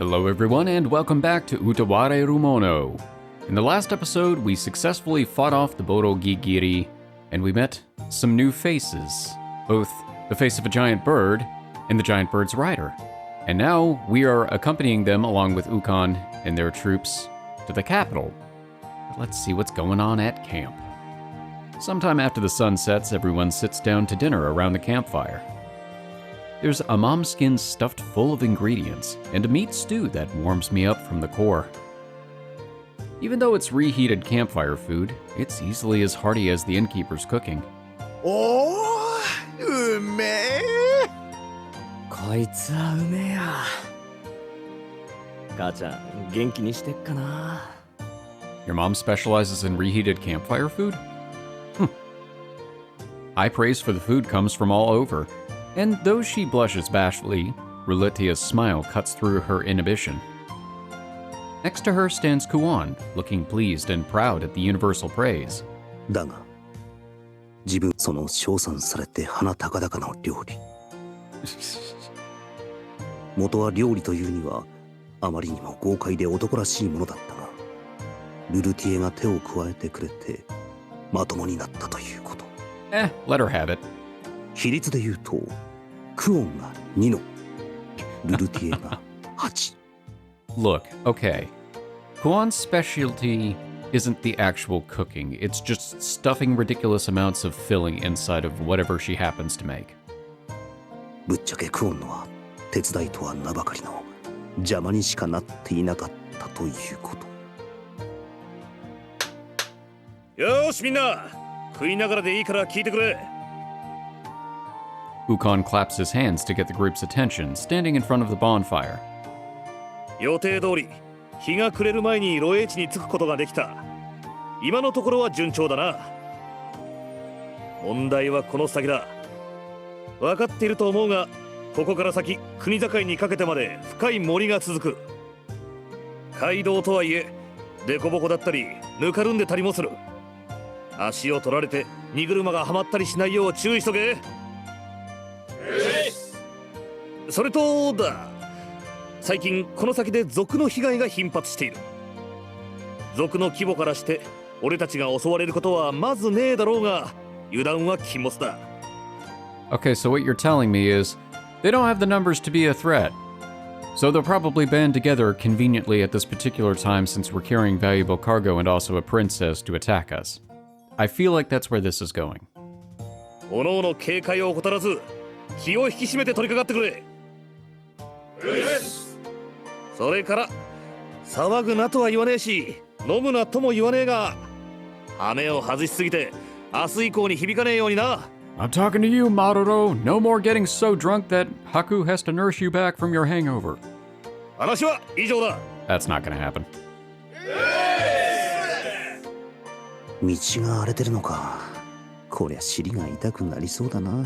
Hello everyone and welcome back to Utawarerumono. In the last episode, we successfully fought off the Boro Gigiri, and we met some new faces, both the face of a giant bird and the giant bird's rider. And now we are accompanying them along with Ukon and their troops to the capital. Let's see what's going on at camp. Sometime after the sun sets, everyone sits down to dinner around the campfire. There's a mom skin stuffed full of ingredients, and a meat stew that warms me up from the core. Even though it's reheated campfire food, it's easily as hearty as the innkeeper's cooking. Oh, ume! こいつはうめえや。母ちゃん、元気にしてっかな。Your mom specializes in reheated campfire food? High praise for the food comes from all over, and though she blushes bashfully, Ruletia's smile cuts through her inhibition. Next to her stands Kuon, looking pleased and proud at the universal praise. だが、自分その称賛されて鼻高々の料理。元は料理というにはあまりにも豪快で男らしいものだったが、ルルティエが手を加えてくれてまともになったということ。Let her have it. 比率で言うと、クオンが2の、ルルティエが8。Look, okay. Kuon's specialty isn't the actual cooking, it's just stuffing ridiculous amounts of filling inside of whatever she happens to make. ぶっちゃけクオンのは手伝いとは名ばかりの邪魔にしかなっていなかったということ。よーしみんな、食いながらでいいから聞いてくれ。Ukon claps his hands to get the group's attention, standing in front of the bonfire. 予定通り日が暮れる前に露営地に着くことができた。今のところは順調だな。問題はこの先だ。分かっていると思うが、ここから先国境にかけてまで深い森が続く。街道とはいえデコボコだったりぬかるんでたりもする。足を取られて荷車がはまったりしないよう注意しとけ。それとだ、最近この先で賊の被害が頻発している。賊の規模からして俺たちが襲われることはまずねえだろうが、油断は禁物だ。 Okay, so what you're telling me is they don't have the numbers to be a threat. So they'll probably band together conveniently at this particular time since we're carrying valuable cargo and also a princess to attack us. I feel like that's where this is going. おのおの警戒を怠らず気を引き締めて取り掛かってくれ。それから騒ぐなとは言わねえし、飲むなとも言わねえが、羽目を外しすぎて明日以降に響かねえようにな。I'm talking to you, Maroro. No more getting so drunk that Haku has to nurse you back from your hangover. 話は以上だ。 That's not gonna happen. 道が荒れてるのか。こりゃ尻が痛くなりそうだな。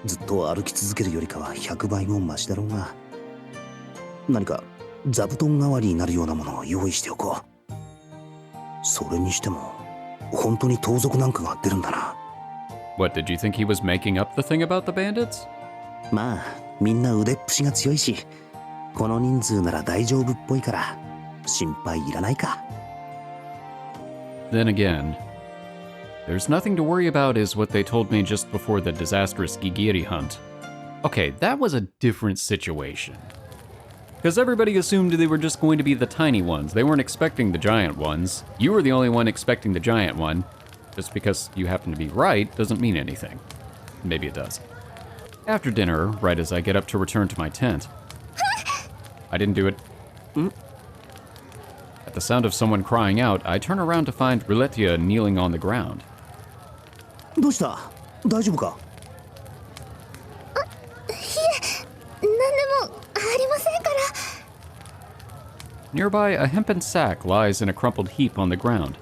ずっと歩き続けるよりかは100倍もマシだろうが、何か座布団代わりになるようなものを用意しておこう。それにしても本当に盗賊なんかが出るんだな。What, did you think he was making up the thing about the bandits? まあみんな腕っぷしが強いし、この人数なら大丈夫っぽいから心配いらないか。 Then again, there's nothing to worry about is what they told me just before the disastrous Gigiri hunt. Okay, that was a different situation. Because everybody assumed they were just going to be the tiny ones. They weren't expecting the giant ones. You were the only one expecting the giant one. Just because you happen to be right doesn't mean anything. Maybe it does. After dinner, right as I get up to return to my tent. I didn't do it. At the sound of someone crying out, I turn around to find Ruletia kneeling on the ground. どうした？大丈夫か？Nearby, a hempen sack lies in a crumpled heap on the ground.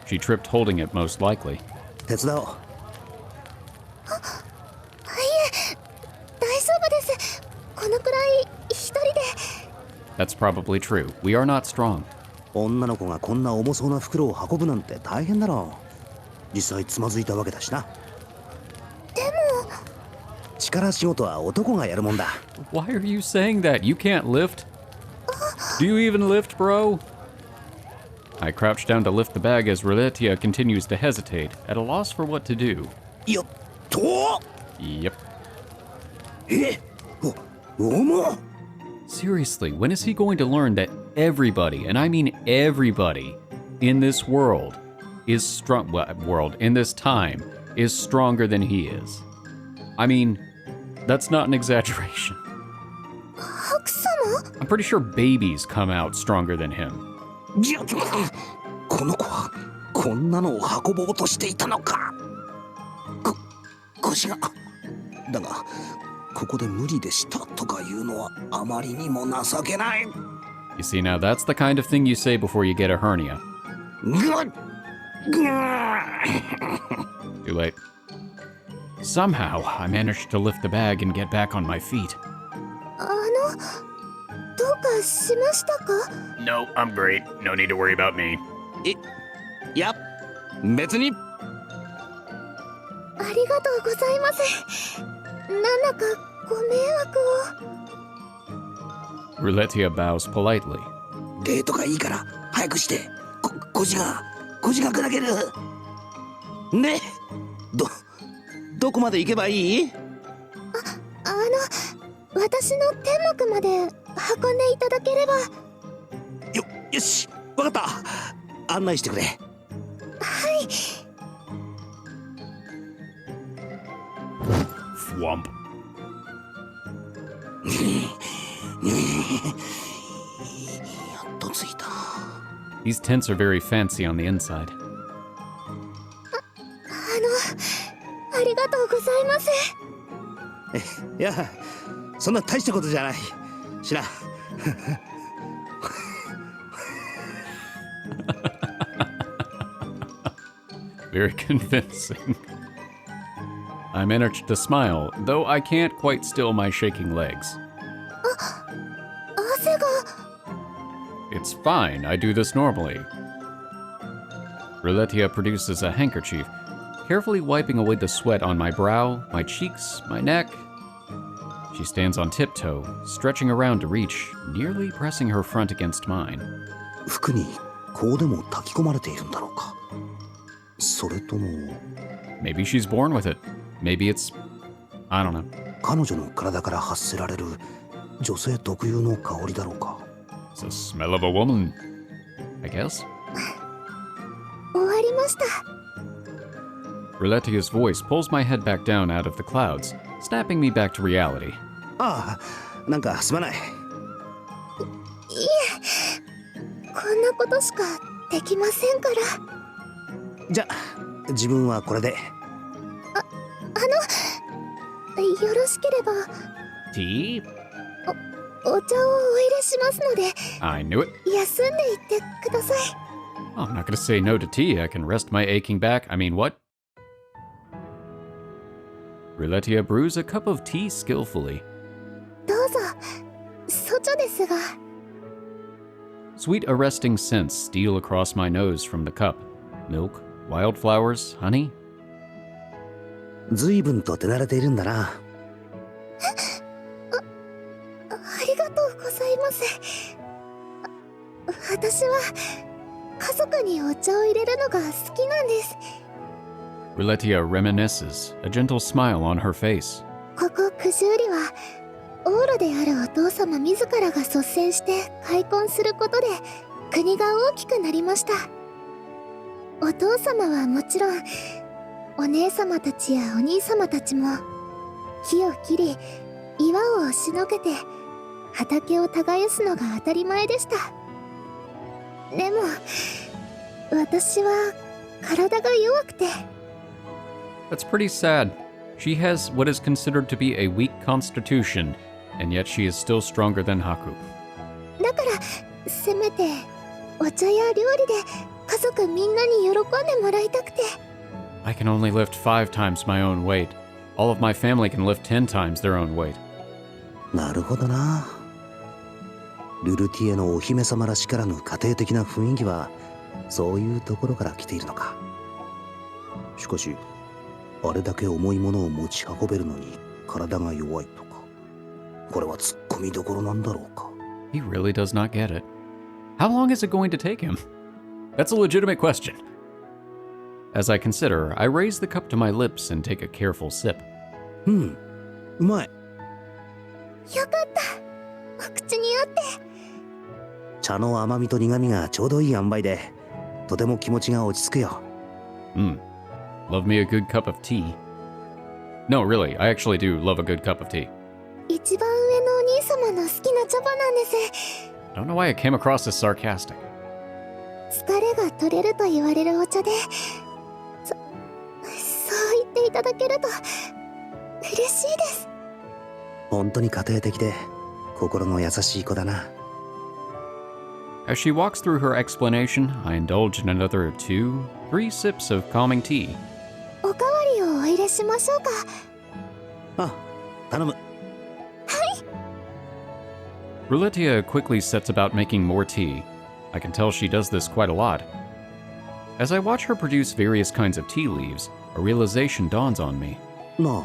She tripped holding it most likely. 手伝おう。That's probably true. We are not strong. 女の子がこんな重そうな袋を運ぶなんて大変だろう。実際つまずいたわけだしな。でも力仕事は男がやるもんだ。 Why are you saying that? You can't lift. Do you even lift, bro? I crouch down to lift the bag as Ruletia continues to hesitate, at a loss for what to do. よっと Yep. 重っ Seriously, when is he going to learn that everybody, and I mean everybody, in this world is in this time, is stronger than he is? I mean, that's not an exaggeration. ハク様 I'm pretty sure babies come out stronger than him. いやこの子はこんなのを運ぼうとしていたのか腰がだがここで無理でしたとか言うのはあまりにも情けない You see, now that's the kind of thing you say before you get a hernia. Too late. Somehow, I managed to lift the bag and get back on my feet. どうかしましたか No, I'm great. No need to worry about me. いや別にありがとうございます。なんだかご迷惑を。Ruletia bows politely. デートがいいから早くして腰が砕けるねどこまで行けばいい私の天幕まで運んでいただければ。よしわかった案内してくれはい。Thwomp. やっと着いた These tents are very fancy on the inside. ありがとうございます。いやそんな大したことじゃない知らんVery convincing. I managed to smile, though I can't quite still my shaking legs. 汗が。It's fine, I do this normally. Ruletia produces a handkerchief, carefully wiping away the sweat on my brow, my cheeks, my neck. She stands on tiptoe, stretching around to reach, nearly pressing her front against mine. 服にこうでも炊き込まれているんだろうかそれとも Maybe she's born with it. Maybe it's... I don't know. 彼女の体から発せられる女性特有の香りだろうか It's the smell of a woman, I guess. 終わりました。Ruletia's voice pulls my head back down out of the clouds, snapping me back to reality. ああなんかすまないこんなことしかできませんから。じゃ自分はこれでよろしければ Tea? お茶をお入れしますので I knew it. 休んでいってください。 I'm not gonna say no to tea. I can rest my aching back. I mean, what? Ruletia brews a cup of tea skillfully. どうぞ。外ですが。 Sweet arresting scents steal across my nose from the cup. Milk, wildflowers, honey. 随分と手慣れているんだなありがとうございます。私は家族にお茶を入れるのが好きなんです。 Ruletia reminisces, a gentle smile on her face. ここ九十里は王路であるお父様自らが率先して開墾することで国が大きくなりました。お父様はもちろんお姉様たちやお兄様たちも木を切り岩を押しのけて畑を耕すのが当たり前でした。でも私は体が弱くて。 That's pretty sad. She has what is considered to be a weak constitution, and yet she is still stronger than Haku. だからせめてお茶や料理で家族みんなに喜んでもらいたくて。 I can only lift 5 times my own weight. All of my family can lift 10 times their own weight. なるほどなルルティエのお姫様らしからぬ家庭的な雰囲気はそういうところから来ているのかしかしあれだけ重いものを持ち運べるのに体が弱いとかこれはツッコミどころなんだろうか He really does not get it. How long is it going to take him? That's a legitimate question. As I consider, I raise the cup to my lips and take a careful sip. うまい。よかった。お口に合って。茶の甘みと苦みがちょうどいい塩梅で、とても気持ちが落ち着くよ。Love me a good cup of tea. No, really, I actually do love a good cup of tea. 一番上のお兄様の好きな茶葉なんです。I don't know why I came across as sarcastic. 疲れが取れると言われるお茶で、そう言っていただけると嬉しいです。本当に家庭的で心の優しい子だな。As she walks through her explanation, I indulge in another 2, 3 sips of calming tea. おかわりをお入れしましょうか。あ、頼む。Ruletia quickly sets about making more tea. I can tell she does this quite a lot. As I watch her produce various kinds of tea leaves, a realization dawns on me. なあ、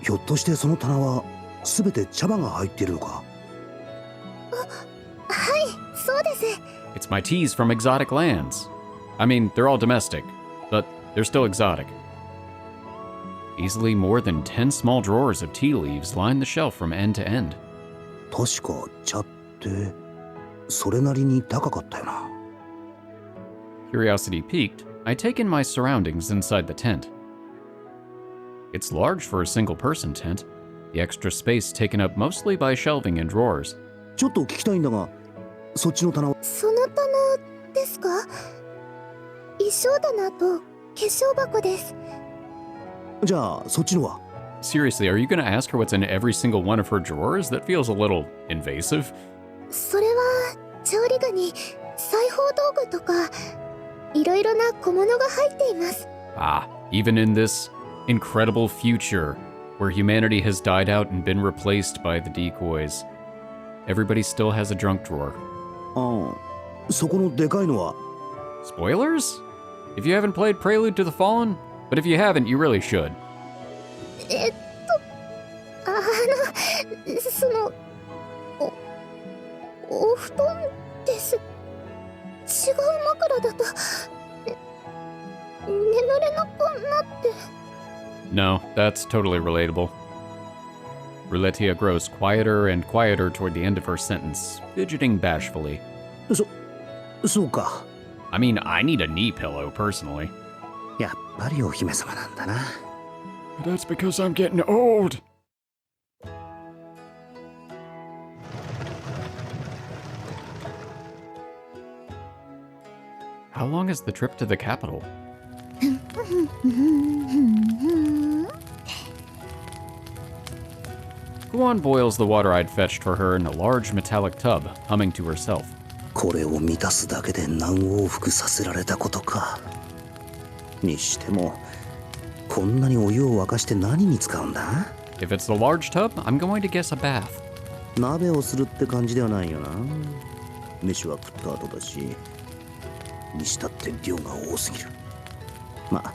ひょっとしてその棚はすべて茶葉が入っているのか？はい、そうです。It's my teas from exotic lands. I mean, they're all domestic, but they're still exotic. Easily more than 10 small drawers of tea leaves line the shelf from end to end. 確か茶ってそれなりに高かったよな。Curiosity piqued, I take in my surroundings inside the tent. It's large for a single-person tent, the extra space taken up mostly by shelving and drawers. ちょっと聞きたいんだが、そっちの棚は？その棚ですか？衣装棚と化粧箱です。じゃあそっちのは？ Seriously, are you going to ask her what's in every single one of her drawers? That feels a little invasive. それは調理具に裁縫道具とかいろいろな小物が入っています。Ah, even in this incredible future where humanity has died out and been replaced by the decoys, everybody still has a junk drawer. ああ、そこのでかいのは？ Spoilers? If you haven't played Prelude to the Fallen, but if you haven't, you really should. そのお布団です。違う枕だと眠れなくなって。No, that's totally relatable. Ruletia grows quieter and quieter toward the end of her sentence, fidgeting bashfully. そうか。I mean, I need a knee pillow, personally. やっぱりお姫様なんだな。That's because I'm getting old. How long is the trip to the capital? Kuon boils the water I'd fetched for her in a large metallic tub, humming to herself. これを満たすだけで何往復させられたことか。にしても、こんなにお湯を沸かして何に使うんだ？ If it's the large tub, I'm going to guess a bath. 鍋をするって感じではないよな。飯は食った後だし、にしたって量が多すぎる。まあ、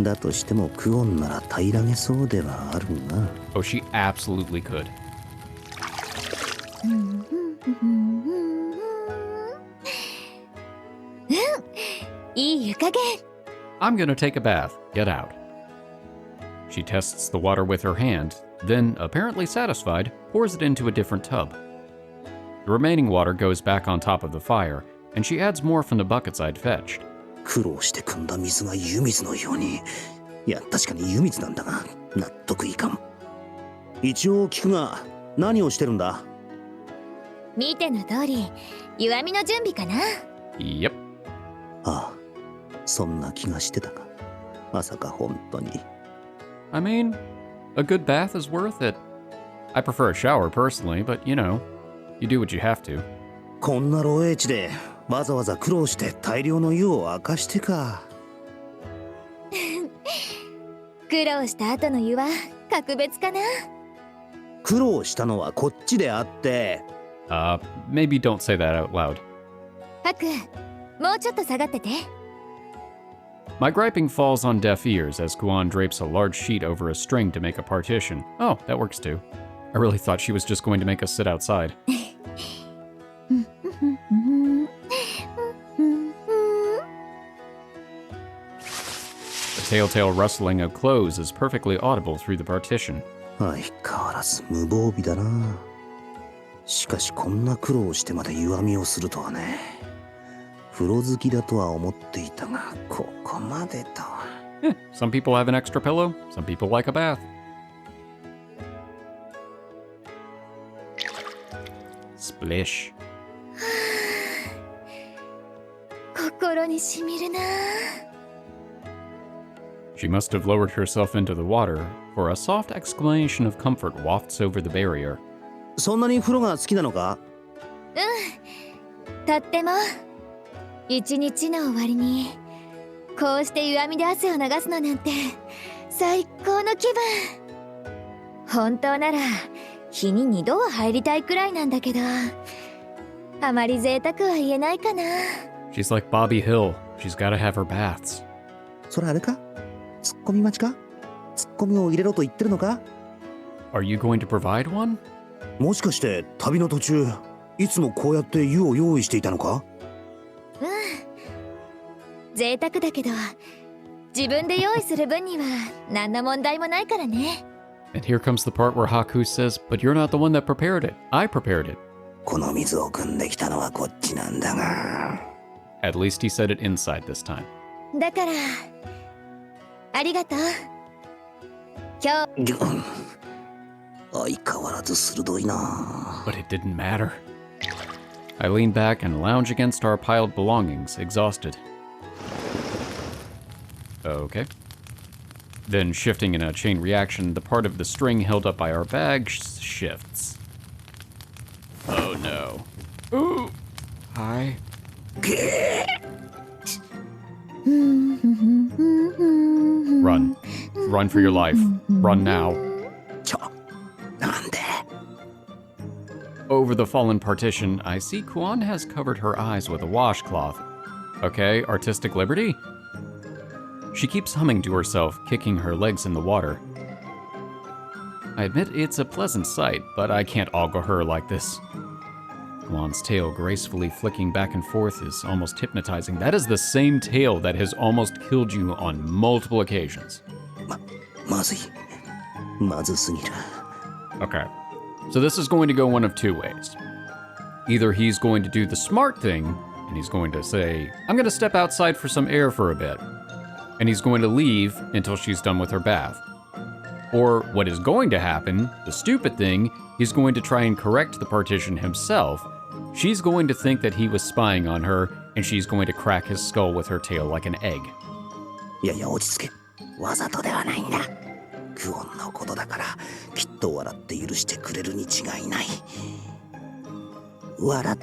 だとしてもクオンなら平らげそうではあるが。Oh, she absolutely could. いい湯加減。I'm gonna take a bath. Get out. She tests the water with her hand, then, apparently satisfied, pours it into a different tub. The remaining water goes back on top of the fire, and she adds more from the buckets I'd fetched. 苦労して汲んだ水が湯水のように。いや、確かに湯水なんだが、納得いかん。一応聞くが、何をしてるんだ？見ての通り、湯あみの準備かな。Yep. ああ、そんな気がしてたが、まさか本当に。I mean, a good bath is worth it. I prefer a shower personally, but you know, you do what you have to. こんな漏洩地でわざわざ苦労して大量の湯を沸かしてか。苦労した後の湯は格別かな。苦労したのはこっちであって。Maybe don't say that out loud. ハク、もうちょっと下がってて。My griping falls on deaf ears as Kuon drapes a large sheet over a string to make a partition. Oh, that works too. I really thought she was just going to make us sit outside. The telltale rustling of clothes is perfectly audible through the partition. 相変わらず無防備だな。しかしこんな苦労してまで湯あみをするとはね。風呂好きだとは思っていたが、ここまでとは。Some people have an extra pillow, some people like a bath. Splish. 心にしみるな。 She must have lowered herself into the water, for a soft exclamation of comfort wafts over the barrier. そんなに風呂が好きなのか？とっても。一日の終わりにこうして湯あみで汗を流すのなんて最高の気分。本当なら日に2度は入りたいくらいなんだけど、あまり贅沢は言えないかな。 She's like Bobby Hill. She's gotta have her baths. それあれか？ツッコミ待ちか？ツッコミを入れろと言ってるのか？ Are you going to provide one? もしかして旅の途中、いつもこうやって湯を用意していたのか？贅沢だけど自分で用意する分には何の問題もないからね。 And here comes the part where Haku says, "But you're not the one that prepared it. I prepared it." この水を汲んできたのはこっちなんだが。 At least he said it inside this time. だからありがとう。今日相変わらず鋭いな。 But it didn't matter. I lean back and lounge against our piled belongings, exhausted. Okay. Then, shifting in a chain reaction, the part of the string held up by our bag shifts. Oh no. Ooh! Hi. Run. Run for your life. Run now. なんで？ Over the fallen partition, I see Kuon has covered her eyes with a washcloth. Okay, artistic liberty? She keeps humming to herself, kicking her legs in the water. I admit it's a pleasant sight, but I can't ogle her like this. Kuon's tail gracefully flicking back and forth is almost hypnotizing. That is the same tail that has almost killed you on multiple occasions. まずい。まずすぎる。 Okay, so this is going to go one of two ways. Either he's going to do the smart thing, and he's going to say, I'm going to step outside for some air for a bit. And he's going to leave until she's done with her bath. Or what is going to happen, the stupid thing, he's going to try and correct the partition himself. She's going to think that he was spying on her, and she's going to crack his skull with her tail like an egg. いやいや落ち着け。わざとではないんだ。クオンのことだから、きっと笑って許してくれるに違いない。笑っ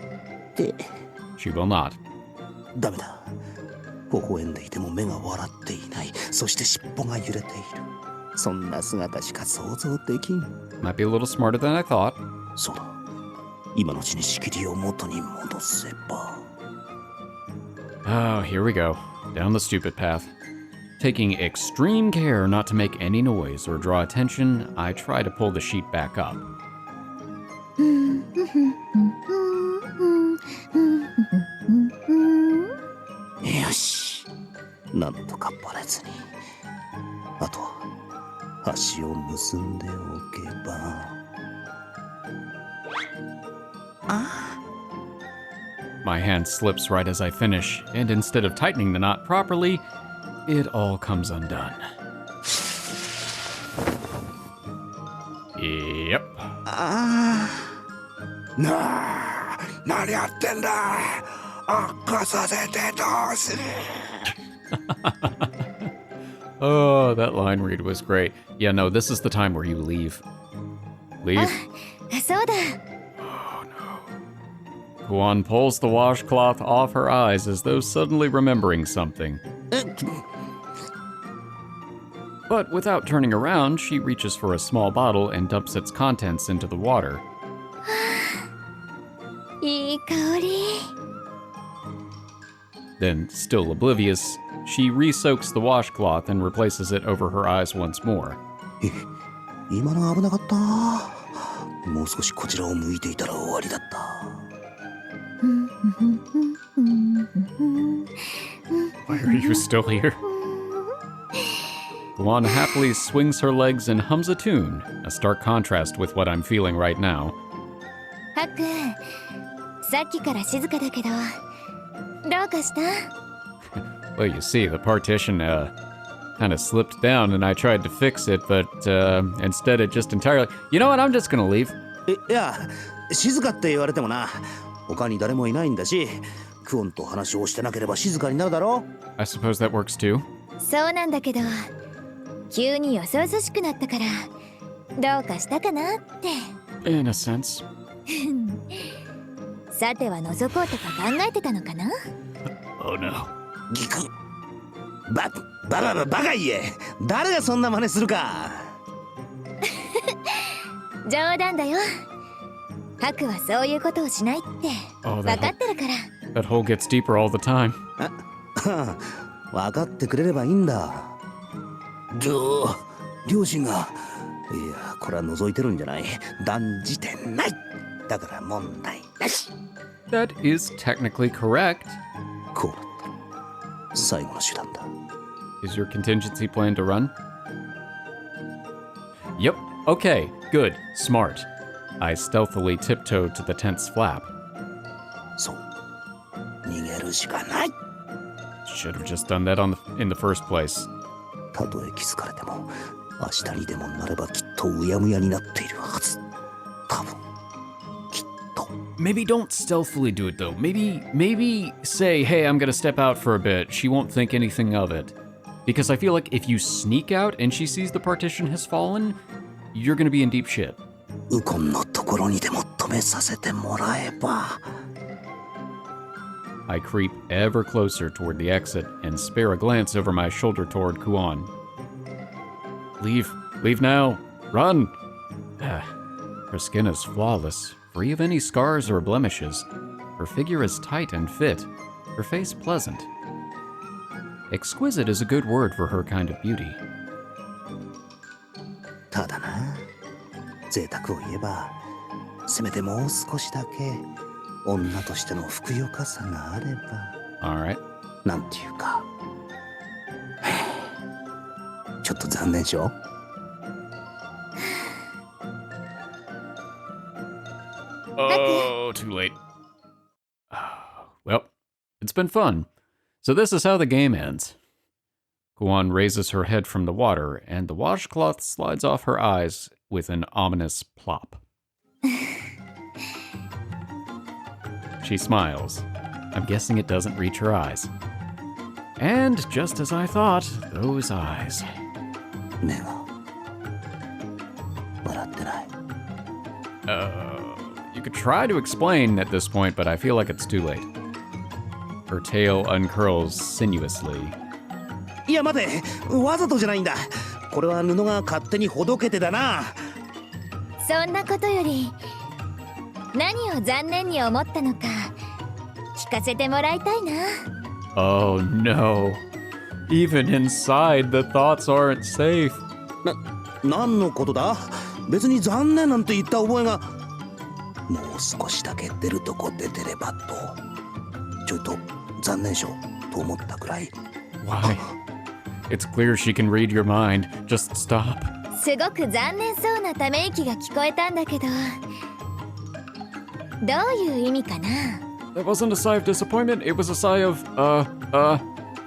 て。 She will not. ダメだ。微笑んでいても目が笑っていない。そして尻尾が揺れている。そんな姿しか想像できん。 Might be a little smarter than I thought. そうだ。今のうちに仕切りを元に戻せば。 Oh, here we go. Down the stupid path. Taking extreme care not to make any noise or draw attention, I try to pull the sheet back up. よし。なんとかバレずに。あとは足を結んでおけば。My hand slips right as I finish, and instead of tightening the knot properly, it all comes undone. Yep. 何やってんだ。悪化させてどうする。 Oh, that line read was great. Yeah, no, this is the time where you leave. Leave? そうだ。 Kuon pulls the washcloth off her eyes as though suddenly remembering something. But without turning around, she reaches for a small bottle and dumps its contents into the water. いい香り。 Then, still oblivious, she re-soaks the washcloth and replaces it over her eyes once more. 今の危なかった。もう少しこちらを向いていたら終わりだった。Why are you still here? Kuon happily swings her legs and hums a tune, a stark contrast with what I'm feeling right now. ハク、さっきから静かだけど、どうかした？ Well, you see, the partition, kind of slipped down and I tried to fix it, but, instead it just entirely... You know what, I'm just gonna leave. いや、静かって言われてもな、他に誰もいないんだし、クオンと話をしてなければ静かになるだろう。 I suppose that works too. そうなんだけど、急によそよそしくなったから、どうかしたかなって。In a sense. さては覗こうとか考えてたのかな？ Oh no. ギク。バカ言え。誰がそんな真似するか。冗談だよ。ハクはそういうことをしないって分かってるから。That hole gets deeper all the time. 分かってくれればいいんだ。両親が。いや、これは覗いてるんじゃない。断じてない。だから問題なし。That is technically correct. こうだった。最後の手段だ。Is your contingency plan to run? Yep. Okay. Good. Smart. I stealthily tiptoed to the tent's flap. そう。逃げるしかない。 Should have just done that in the first place. たとえ気づかれても、明日にでもなればきっとうやむやになっているはず。多分。きっと。Maybe don't stealthily do it though. Maybe say, hey, I'm gonna step out for a bit. She won't think anything of it. Because I feel like if you sneak out and she sees the partition has fallen, you're gonna be in deep shit. ウコンのところにでも止めさせてもらえば。I creep ever closer toward the exit and spare a glance over my shoulder toward Kuon. Leave now. Run! Her skin is flawless, free of any scars or blemishes. Her figure is tight and fit, her face pleasant. Exquisite is a good word for her kind of beauty. ただな、贅沢を言えば、せめてもう少しだけ女としてのふくよかさがあれば。Alright. なんていうか、ちょっと残念でしょ。Oh, too late. Well, it's been fun. So this is how the game ends. Kuon raises her head from the water, and the washcloth slides off her eyes with an ominous plop. She smiles. I'm guessing it doesn't reach her eyes. And just as I thought, those eyes. 目が笑ってない。You could try to explain at this point, but I feel like it's too late. Her tail uncurls sinuously. いや待て、わざとじゃないんだ。これは布が勝手にほどけてだな。そんなことより、何を残念に思ったのか聞かせてもらいたいな。Oh no. Even inside, the thoughts aren't safe. 何のことだ？別に残念なんて言った覚えが。もう少しだけ出るとこ出てればと。ちょっと残念しょと思ったくらい。Why? It's clear she can read your mind. Just stop. すごく残念そうなため息が聞こえたんだけど、どういう意味かな？ That wasn't a sigh of disappointment. It was a sigh of,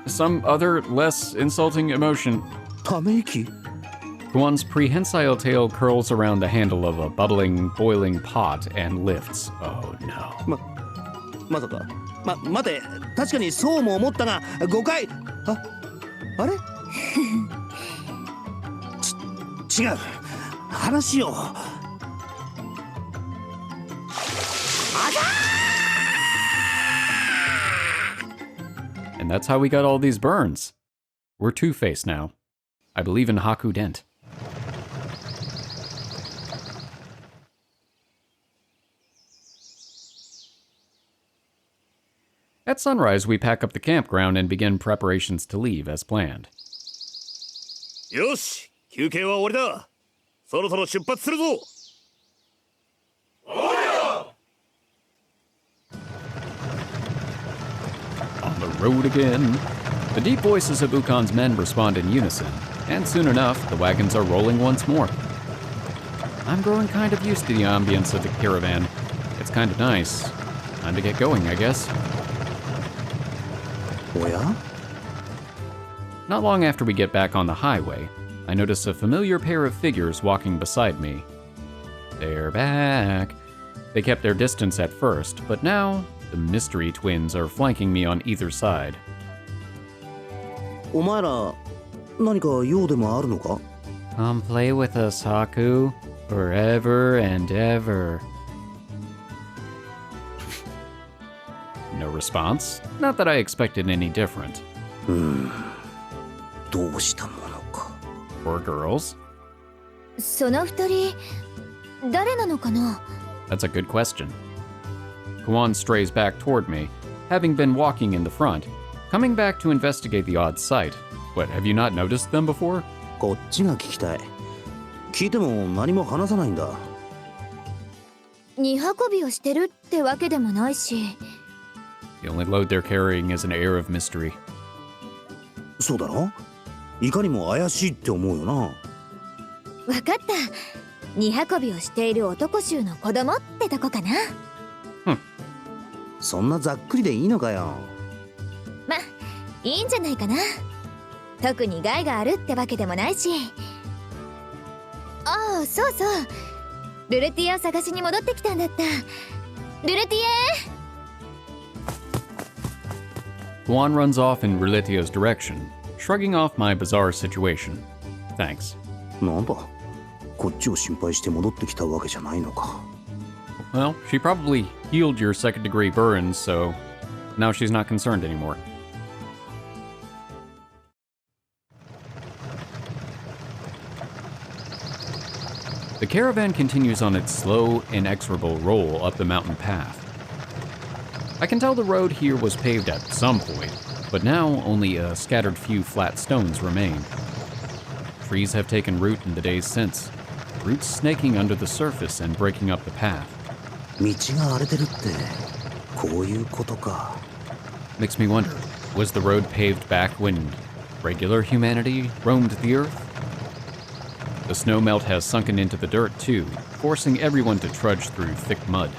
some other less insulting emotion. ため息？ Kuon's prehensile tail curls around the handle of a bubbling, boiling pot and lifts. Oh no. まさか。待て、確かにそうも思ったが、誤解。あれ？違う。話を。And that's how we got all these burns. We're Two-Face now. I believe in Haku Dent. At sunrise, we pack up the campground and begin preparations to leave as planned. よし、休憩は終わりだ。そろそろ出発するぞ。road again. The deep voices of Ukon's men respond in unison, and soon enough, the wagons are rolling once more. I'm growing kind of used to the ambience of the caravan. It's kind of nice. Time to get going, I guess. おや Not long after we get back on the highway, I notice a familiar pair of figures walking beside me. They're back. They kept their distance at first, but now the mystery twins are flanking me on either side. お前ら何か用でもあるのか Come play with us, Haku, forever and ever. No response. Not that I expected any different. どうしたものか Poor girls. その二人誰なのかな？ That's a good question. Kuon strays back toward me, having been walking in the front, coming back to investigate the odd sight. What, have you not noticed them before? こっちが聞きたい聞いても何も話さないんだ荷運びをしてるってわけでもないし。 The only load they're carrying is an air of mystery. そうだろいかにも怪しいって思うよなわかった。荷運びをしている男衆の子供ってとこかな。そんなざっくりでいいのかよま、いいんじゃないかな。特に害があるってわけでもないし。ああ、そうそう。ルルティエを探しに戻ってきたんだった。ルルティエ Kuon runs off in Relitio's direction, shrugging off my bizarre situation. Thanks. なんだこっちを心配して戻ってきたわけじゃないのか Well, she probably healed your second-degree burns, so now she's not concerned anymore. The caravan continues on its slow, inexorable roll up the mountain path. I can tell the road here was paved at some point, but now only a scattered few flat stones remain. Trees have taken root in the days since, roots snaking under the surface and breaking up the path. 道が荒れてるってこういうことか Makes me wonder, was the road paved back when regular humanity roamed the earth? The snow melt has sunken into the dirt too, forcing everyone to trudge through thick mud.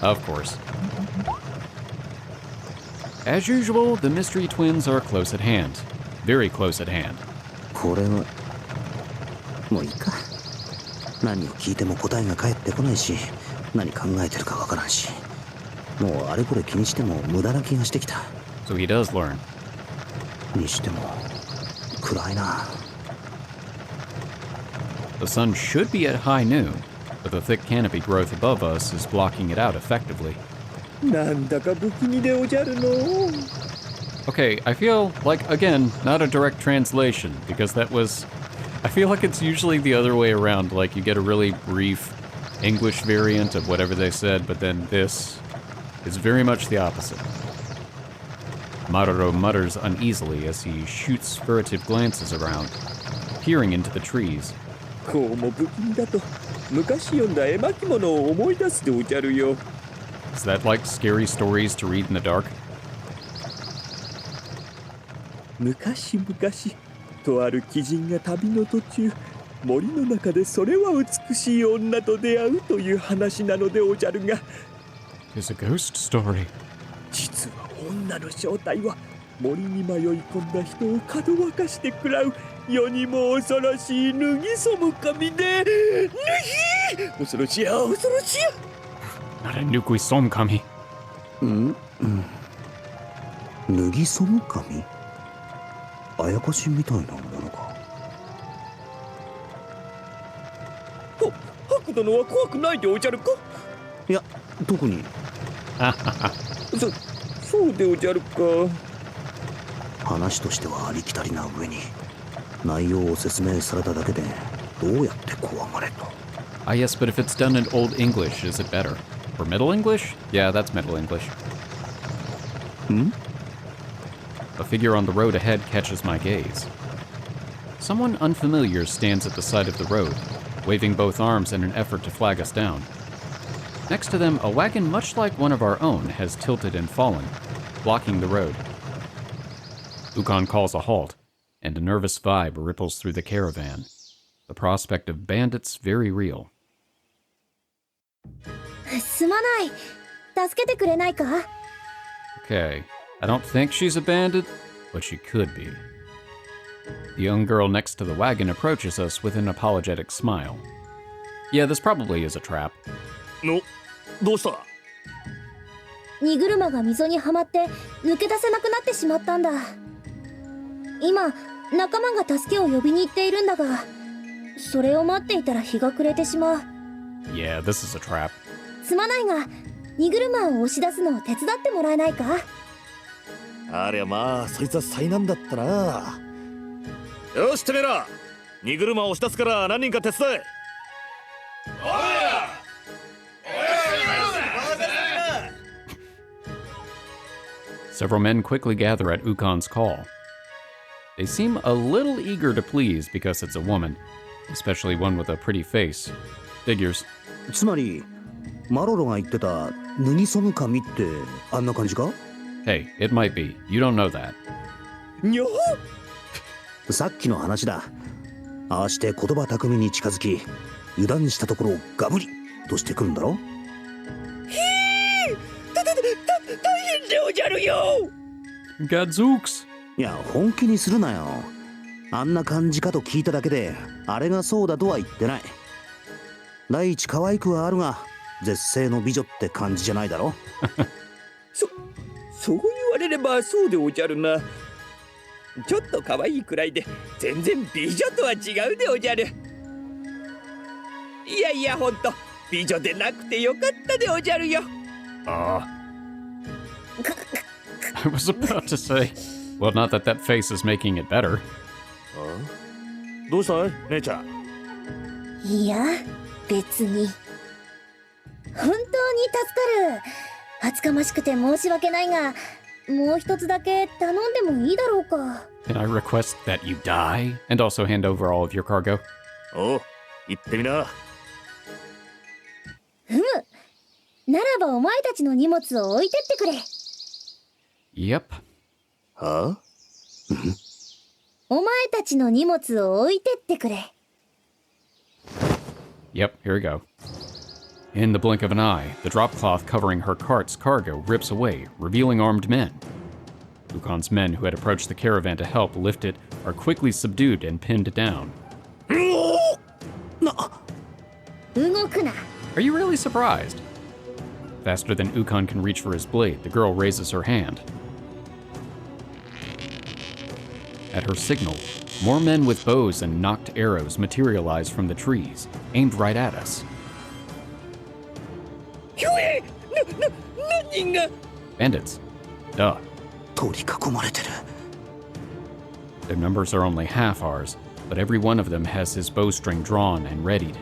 Of course. As usual, the mystery twins are close at hand. Very close at hand. これはもういいか何を聞いても答えが返ってこないし何考えてるかわからんしもうあれこれ気にしても無駄な気がしてきた So he does learn. にしても暗いな The sun should be at high noon, but the thick canopy growth above us is blocking it out effectively. なんだか不気味でおじゃるの。Okay, I feel like, again, not a direct translation, because that was... I feel like it's usually the other way around, like you get a really brief English variant of whatever they said, but then this is very much the opposite. Maroro mutters uneasily as he shoots furtive glances around, peering into the trees. こうも不気味だと昔読んだ絵巻物を思い出すでおじゃるよ。 Is that like scary stories to read in the dark? 昔々とある貴人が旅の途中森の中でそれは美しい女と出会うという話なのでおじゃるが It's a ghost story. 実は女の正体は森に迷い込んだ人をかどわかして食らう世にも恐ろしい脱ぎそむ神で脱ぎ恐ろしや恐ろしや Not a nukui somkami. 脱ぎそむ神あやかしみたいなものかハク殿は怖くないでおじゃるかいや特にそうでおじゃるか話としてはありきたりな上に内容を説明されただけでどうやって怖がれと Ah yes, but if it's done in Old English, is it better? Or Middle English? Yeah, that's Middle English. A figure on the road ahead catches my gaze. Someone unfamiliar stands at the side of the road, waving both arms in an effort to flag us down. Next to them, a wagon much like one of our own has tilted and fallen, blocking the road. Ukon calls a halt, and a nervous vibe ripples through the caravan. The prospect of bandits very real. すまない。助けてくれないか? Okay, I don't think she's a bandit, but she could be. The young girl next to the wagon approaches us with an apologetic smile. Yeah, this probably is a trap. どうした？荷車が溝にはまって抜け出せなくなってしまったんだ。今、仲間が助けを呼びに行っているんだが、それを待っていたら日が暮れてしまう。Yeah, this is a trap. すまないが、荷車を押し出すのを手伝ってもらえないか? ありゃまあ、そいつは災難だったな。よしてめえら、荷車を押し出すから何人か手伝え。Several men quickly gather at Ukon's call. They seem a little eager to please because it's a woman, especially one with a pretty face. Figures. つまりマロロが言ってた脱ぎそむ神ってあんな感じか? Hey, it might be. You don't know that. にょさっきの話だ。ああして言葉巧みに近づき、油断したところをガブリとしてくるんだろ? 大変でおじゃるよ。 Gadzooks! いや、本気にするなよ。あんな感じかと聞いただけで、あれがそうだとは言ってない。第一可愛くはあるが、絶世の美女って感じじゃないだろ。そう言われればそうでおじゃるな。ちょっと可愛いくらいで全然美女とは違うでおじゃる。いやいや、ほんと美女でなくてよかったでおじゃるよ。I was about to say, well, not that that face is making it better. どうしたい姉ちゃん？いや、別に。本当に助かる。厚かましくて申し訳ないが、もう一つだけ頼んでもいいだろうか。Can I request that you die and also hand over all of your cargo? おう、行ってみな。ならばお前たちの荷物を置いてってくれ。Yep. はあ? お前たちの荷物を置いてってくれ。Yep, here we go. In the blink of an eye, the drop cloth covering her cart's cargo rips away, revealing armed men. Ukon's men who had approached the caravan to help lift it are quickly subdued and pinned down. 動くな。 Are you really surprised? Faster than Ukon can reach for his blade, the girl raises her hand. At her signal, more men with bows and nocked arrows materialize from the trees, aimed right at us. ひょえ、何人が? Bandits. Duh. 取り囲まれてる。 Their numbers are only half ours, but every one of them has his bowstring drawn and readied.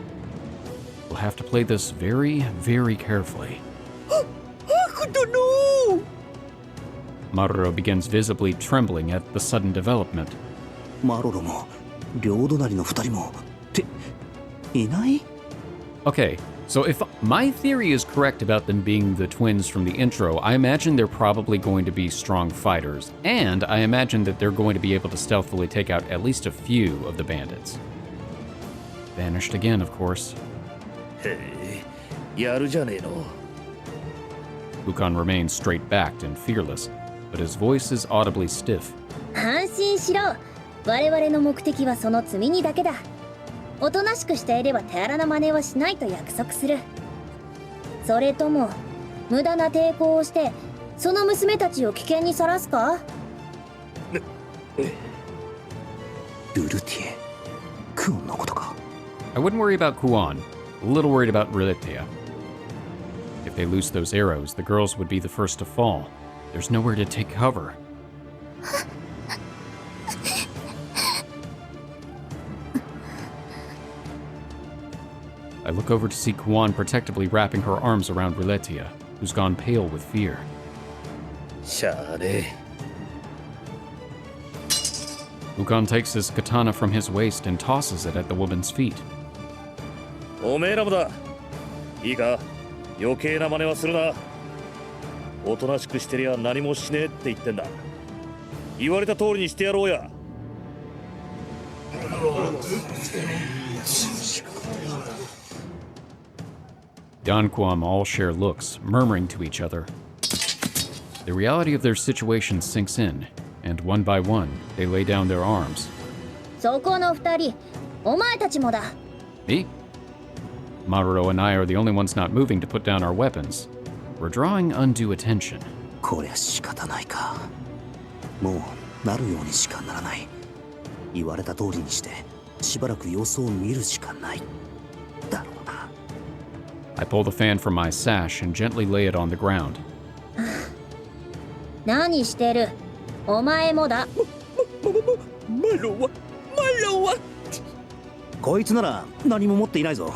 We'll have to play this very, very carefully. Haku殿! Maruro begins visibly trembling at the sudden development. マロロも両隣の二人もっていない? Okay, so if my theory is correct about them being the twins from the intro, I imagine they're probably going to be strong fighters, and I imagine that they're going to be able to stealthily take out at least a few of the bandits. Vanished again, of course. へえ、やるじゃねえの。Ukon remains straight-backed and fearless, but his voice is audibly stiff. 安心しろ。我々の目的はその積み荷だけだ。おとなしくしていれば手荒な真似はしないと約束する。それとも無駄な抵抗をしてその娘たちを危険にさらすか？ルルティエ、クオンのことか。 I wouldn't worry about Kuon, a little worried about Riletia. If they loose those arrows, the girls would be the first to fall. There's nowhere to take cover. I look over to see Kuon protectively wrapping her arms around Riletia, who's gone pale with fear. しゃあねえ。 Ukon takes his katana from his waist and tosses it at the woman's feet. おめえらもだ。いいか、余計な真似はするな。おとなしくしてりゃ何もしねえって言ってんだ。言われた通りにしてやろうや。Kuon all share looks, murmuring to each other. The reality of their situation sinks in, and one by one, they lay down their arms. そこの二人、お前たちもだ。Me? Maruo and I are the only ones not moving to put down our weapons. We're drawing undue attention. こりゃ仕方ないか。もうなるようにしかならない。言われた通りにしてしばらく様子を見るしかないだろうな。 I pull the fan from my sash and gently lay it on the ground. 何してる？お前もだ。マロはこいつなら何も持っていないぞ。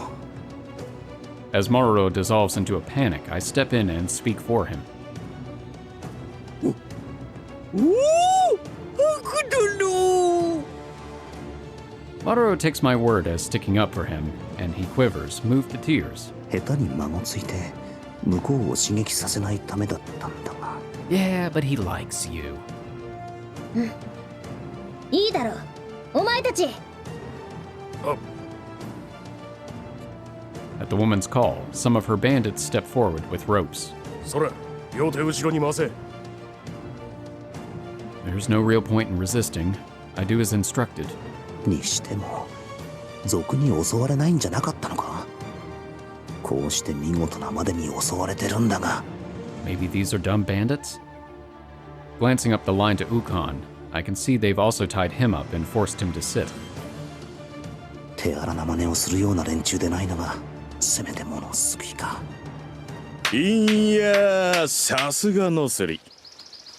As Maruo dissolves into a panic, I step in and speak for him. おお、ハク殿。Maruo takes my word as sticking up for him, and he quivers, moved to tears. 下手に間をついて向こうを刺激させないためだったんだが。 Yeah, but he likes you. いいだろう。お前たち。At the woman's call, some of her bandits step forward with ropes. それ、両手後ろに回せ。There's no real point in resisting. I do as instructed. にしても賊に襲われないんじゃなかったのか。こうして見事なまでに襲われてるんだが。 Maybe these are dumb bandits? Glancing up the line to Ukon, I can see they've also tied him up and forced him to sit. 手荒な真似をするような連中でないのがせめてもの救いか。いや、さすがのすり。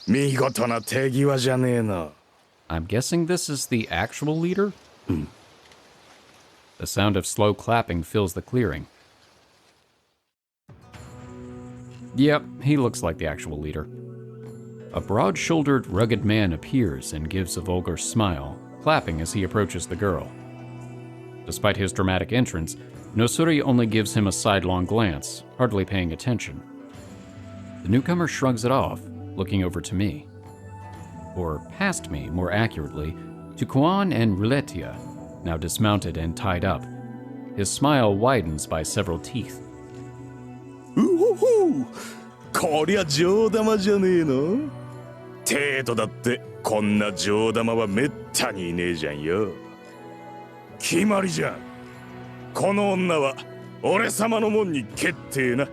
見事な手際じゃねえの。I'm guessing this is the actual leader? The sound of slow clapping fills the clearing. Yep, he looks like the actual leader. A broad-shouldered, rugged man appears and gives a vulgar smile, clapping as he approaches the girl. Despite his dramatic entrance, Nosuri only gives him a sidelong glance, hardly paying attention. The newcomer shrugs it off, looking over to me. Or past me, more accurately, to Kuon and Ruletia, now dismounted and tied up. His smile widens by several teeth. うほほ、こりゃ上玉じゃねえの。程度だってこんな上玉はめったにいねえじゃんよ。決まりじゃん。この女は俺様のもんに決定な。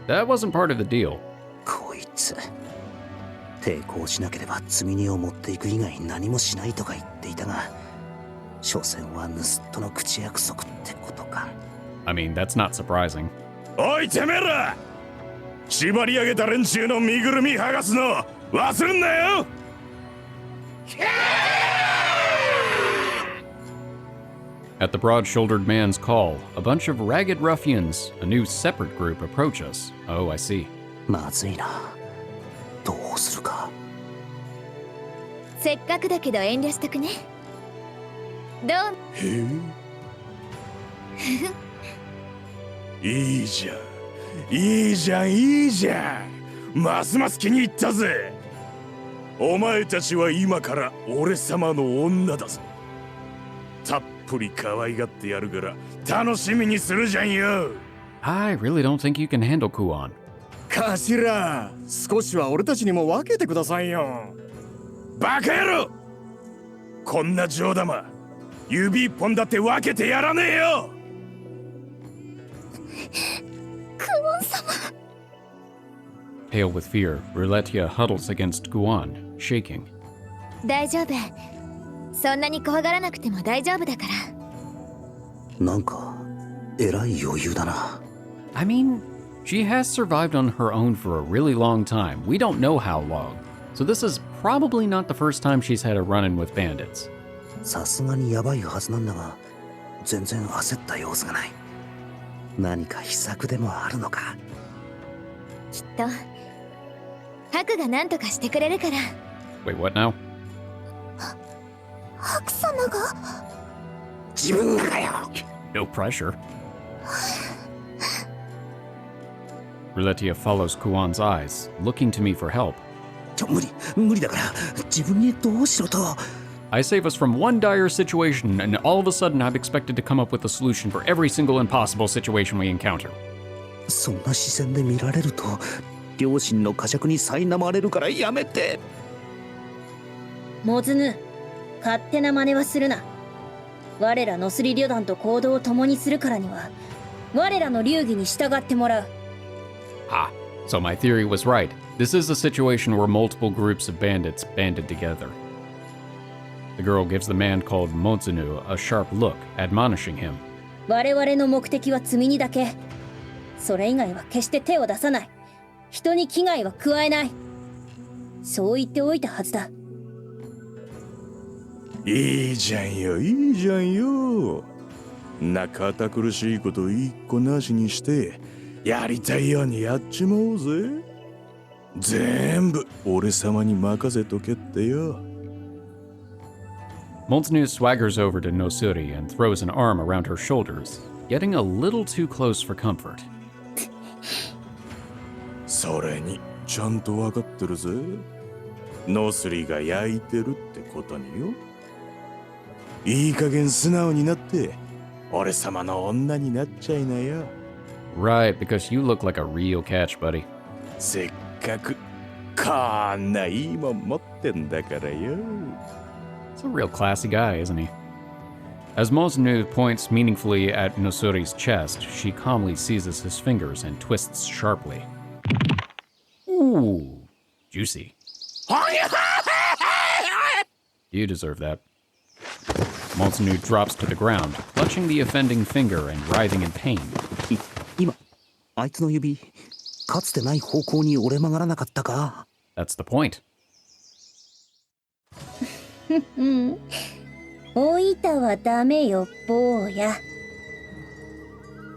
That wasn't part of the deal. こいつ抵抗しなければ積み荷を持っていく以外何もしないとか言っていたが、所詮は盗っ人の口約束ってことか。 I mean, that's not surprising. おいてめえら、縛り上げた連中の身ぐるみ剥がすの忘れんなよ。 At the broad-shouldered man's call, a bunch of ragged ruffians, a new separate group, approach us. Oh, I see. まずいな。どうするか。せっかくだけど遠慮しとくね。どう？いいじゃん、いいじゃん、いいじゃん。ますます気に入ったぜ。お前たちは今から俺様の女だぞ。たっぷり可愛がってやるから楽しみにするじゃんよ。 I really don't think you can handle Kuon. 頭、少しは俺たちにも分けてくださいよ。バカ野郎、こんな上玉指一本だって分けてやらねえよ。クオン様。Pale with fear, Ruletia huddles against Kuon, shaking. 大丈夫。そんなに怖がらなくても大丈夫だから。なんかえらい余裕だな。 I mean, she has survived on her own for a really long time. We don't know how long. So this is probably not the first time she's had a run-in with bandits. さすがにやばいはずなんだが、全然焦った様子がない。何か秘策でもあるのか。きっとハクが何とかしてくれるから。 Wait, what now? ハク様が？自分がかよ。 No pressure. Riletia follows Kuon's eyes, looking to me for help. 無理だから自分にどうしろと。 I save us from one dire situation, and all of a sudden I'm expected to come up with a solution for every single impossible situation we encounter. そんな視線で見られると両親の呵責に苛まれるからやめて。モズヌ、勝手な真似はするな。我らノスリ旅団と行動を共にするからには我らの流儀に従ってもらう。 Ah, so my theory was right. This is a situation where multiple groups of bandits banded together. The girl gives the man called Mozunu a sharp look, admonishing him. 我々の目的は罪にだけ。それ以外は決して手を出さない。人に危害は加えない。そう言っておいたはずだ。いいじゃんよ、いいじゃんよ。な堅苦しいこと一個なしにしてやりたいようにやっちまおうぜ。全部俺様に任せとけってよ。Mozunu swaggers over to Nosuri and throws an arm around her shoulders, getting a little too close for comfort. それにちゃんと分かってるぜ。ノスリが焼いてるってことによ。いい加減素直になって俺様の女になっちゃいなよ。 Right, because you look like a real catch, buddy. せっかくこんないいもん持ってんだからよ。 He's a real classy guy, isn't he? As Mozunu points meaningfully at Nosuri's chest, she calmly seizes his fingers and twists sharply. Ooh, juicy. You deserve that. Mozunu drops to the ground, clutching the offending finger and writhing in pain. 今あいつの指かつてない方向に折れ曲がらなかったか。 That's the point. おいたはダメよ、坊や。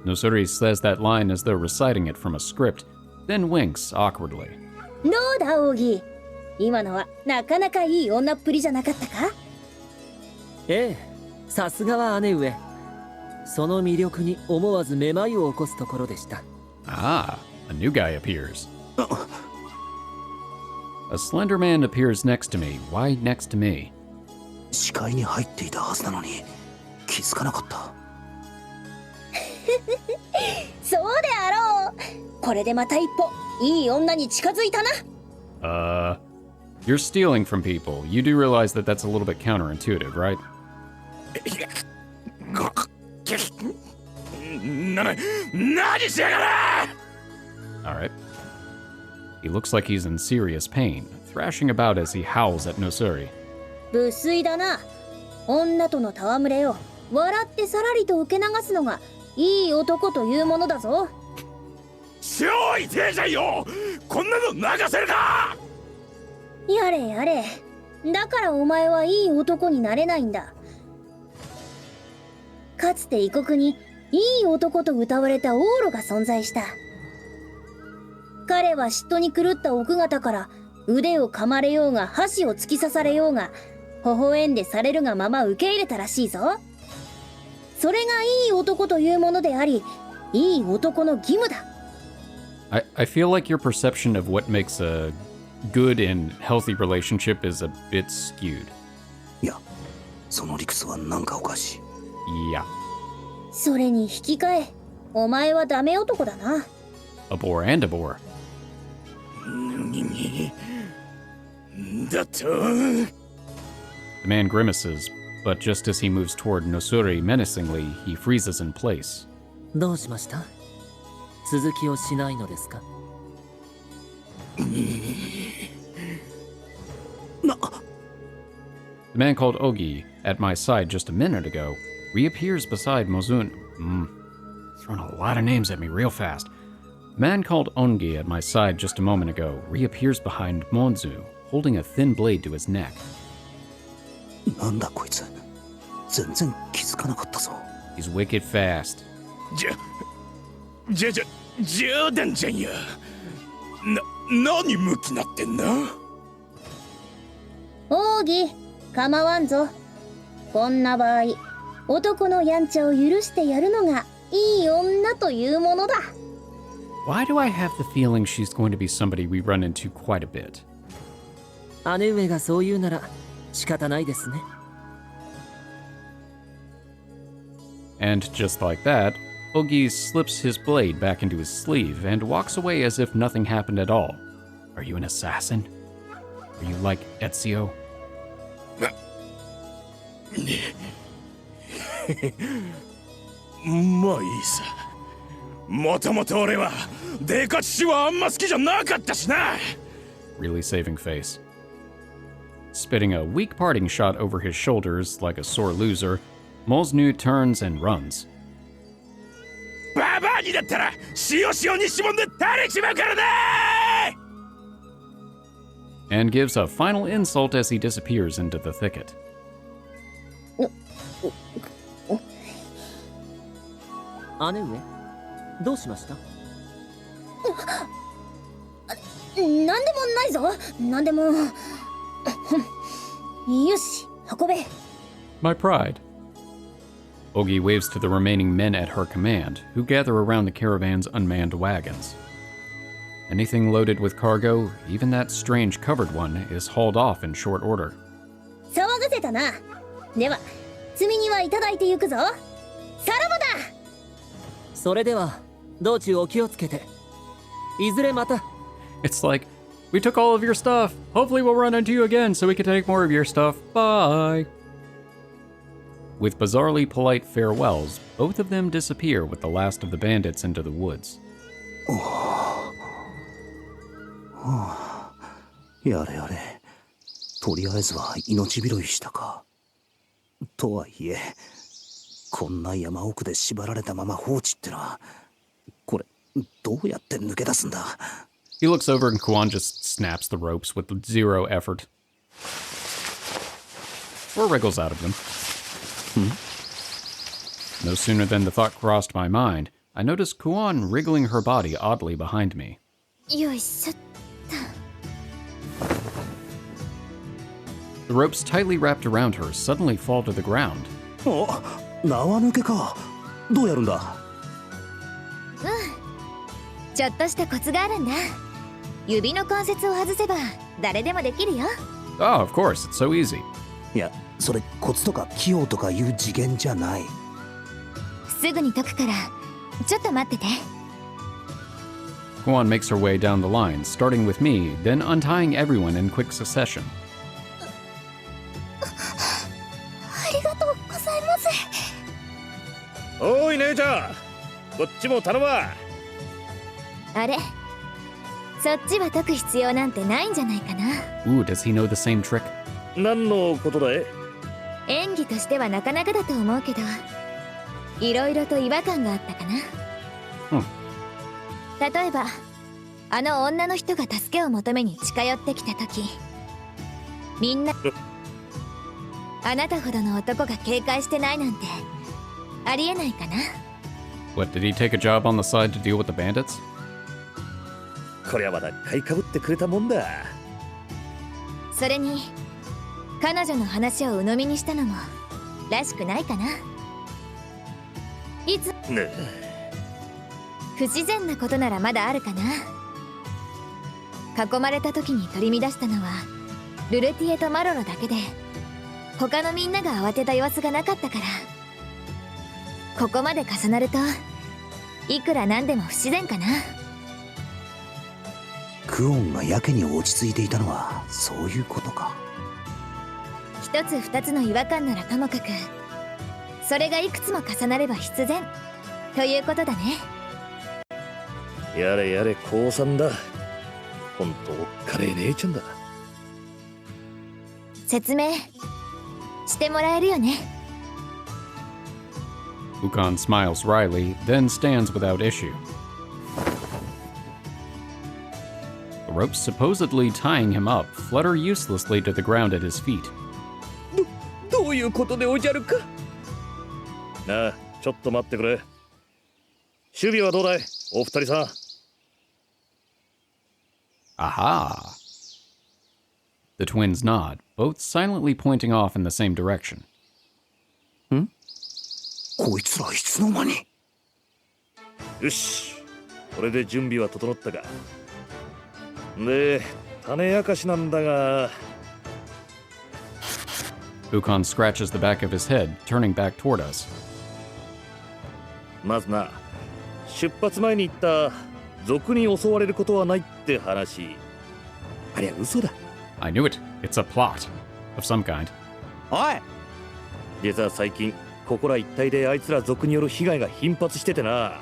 Nosuri says that line as though reciting it from a script, then winks awkwardly. どうだ、オーギー。今のはなかなかいい女っぷりじゃなかったか？ええ、さすがは姉上。その魅力に思わずめまいを起こすところでした。 Ah, a new guy appears. A slender man appears next to me. Why next to me? 視界に入っていたはずなのに気づかなかった。そうであろう。これでまた一歩いい女に近づいたな。You're stealing from people. You do realize that that's a little bit counterintuitive, right? 何しやがれ！ Alright. He looks like he's in serious pain, thrashing about as he howls at Nosuri. 無粋だな。女との戯れを笑ってさらりと受け流すのがいい男というものだぞ。超痛えじゃんよ！こんなの流せるか！やれやれ。だからお前はいい男になれないんだ。かつて異国にいい男と歌われたオーロが存在した。彼は嫉妬に狂った奥方から腕を噛まれようが箸を突き刺されようが微笑んでされるがまま受け入れたらしいぞ。それがいい男というものであり、いい男の義務だ。I feel like your perception of what makes a good and healthy relationship is a bit skewed. いや、その理屈はなんかおかしい。Yeah. それに引き換え、お前はダメ男だな。A bore and a bore. だと The man grimaces, but just as he moves toward Nosuri menacingly, he freezes in place. どうしました？続きをしないのですか？ The man called Ogi, at my side just a minute ago, reappears beside Mozun. Throwing a lot of names at me real fast. The man called Ongi at my side just a moment ago reappears behind Monzu, holding a thin blade to his neck. なんだこいつ。全然気づかなかったぞ。 He's wicked fast. 冗談じゃんよ。何ムキなってんの？奥義、構わんぞ。こんな場合、男のやんちゃを許してやるのがいい女というものだ。Why do I have the feeling she's going to be somebody we run into quite a bit? 姉上がそう言うなら仕方ないですね。 And just like that, Ogi slips his blade back into his sleeve and walks away as if nothing happened at all. Are you an assassin? Are you like Ezio? もういいさ。もともと俺はデカチはあんま好きじゃなかったしな。 Really saving face. Spitting a weak parting shot over his shoulders like a sore loser, Molsnu turns and runs. ババアにだったら塩塩にしぼんで垂れちまうからな。 And gives a final insult as he disappears into the thicket. 姉上、どうしました？なんでもないぞ。なんでも。よし、運べ。 My pride. Ogi waves to the remaining men at her command, who gather around the caravan's unmanned wagons. Anything loaded with cargo, even that strange covered one, is hauled off in short order. 騒がせたな。では、積み荷はいただいてゆくぞ。さらばだ。それでは道中お気をつけて。いずれまた。 It's like, we took all of your stuff. Hopefully we'll run into you again so we can take more of your stuff. Bye. With bizarrely polite farewells, both of them disappear with the last of the bandits into the woods. やれやれ。とりあえずは命拾いしたか。とはいえ、こんな山奥で縛られたまま放置ってのは、これ、どうやって抜け出すんだ？ He looks over and Kuon just snaps the ropes with zero effort. Or wriggles out of them. No sooner than the thought crossed my mind, I noticed Kuon wriggling her body oddly behind me. よいしょ。 The ropes tightly wrapped around her suddenly fall to the ground. あ、縄抜けか。どうやるんだ？ちょっとしたコツがあるんだ。指の関節を外せば誰でもできるよ。Oh, of course, it's so easy. いや、それコツとか器用とかいう次元じゃない。すぐに解くから、ちょっと待ってて。Kuon makes her way down the line, starting with me, then untying everyone in quick succession. ありがとうございます。おい姉ちゃん、こっちも頼むわ。あれ、そっちは解く必要なんてないんじゃないかな。 Ooh, does he know the same trick? 何のことだい？演技としてはなかなかだと思うけど、いろいろと違和感があったかな。例えば、あの女の人が助けを求めに近寄ってきた時、みんなあなたほどの男が警戒してないなんてありえないかな。 What, did he take a job on the side to deal with the bandits? こりゃまだ買いかぶってくれたもんだ。それに彼女の話を鵜呑みにしたのもらしくないかな。いつね不自然なことならまだあるかな。囲まれた時に取り乱したのはルルティエとマロロだけで、他のみんなが慌てた様子がなかったから。ここまで重なるといくらなんでも不自然かな。クオンがやけに落ち着いていたのはそういうことか。一つ二つの違和感ならともかく、それがいくつも重なれば必然ということだね。やれやれ降参だ。ほんとおっかねえ姉ちゃんだ。説明してもらえるよね。Ukon smiles wryly, then stands without issue. The ropes supposedly tying him up flutter uselessly to the ground at his feet. どういうことでおじゃるか。なあ、ちょっと待ってくれ。守備はどうだい、お二人さん。Aha! The twins nod, both silently pointing off in the same direction. こいつらいつの間に。よし、これで準備は整ったか。で、種明かしなんだが。Ukon scratches the back of his head, turning back toward us. まずな、出発前に言った賊に襲われることはないって話。ありゃ嘘だ。I knew it. It's a plot of some kind. おい、実は最近ここら一帯であいつら賊による被害が頻発しててな。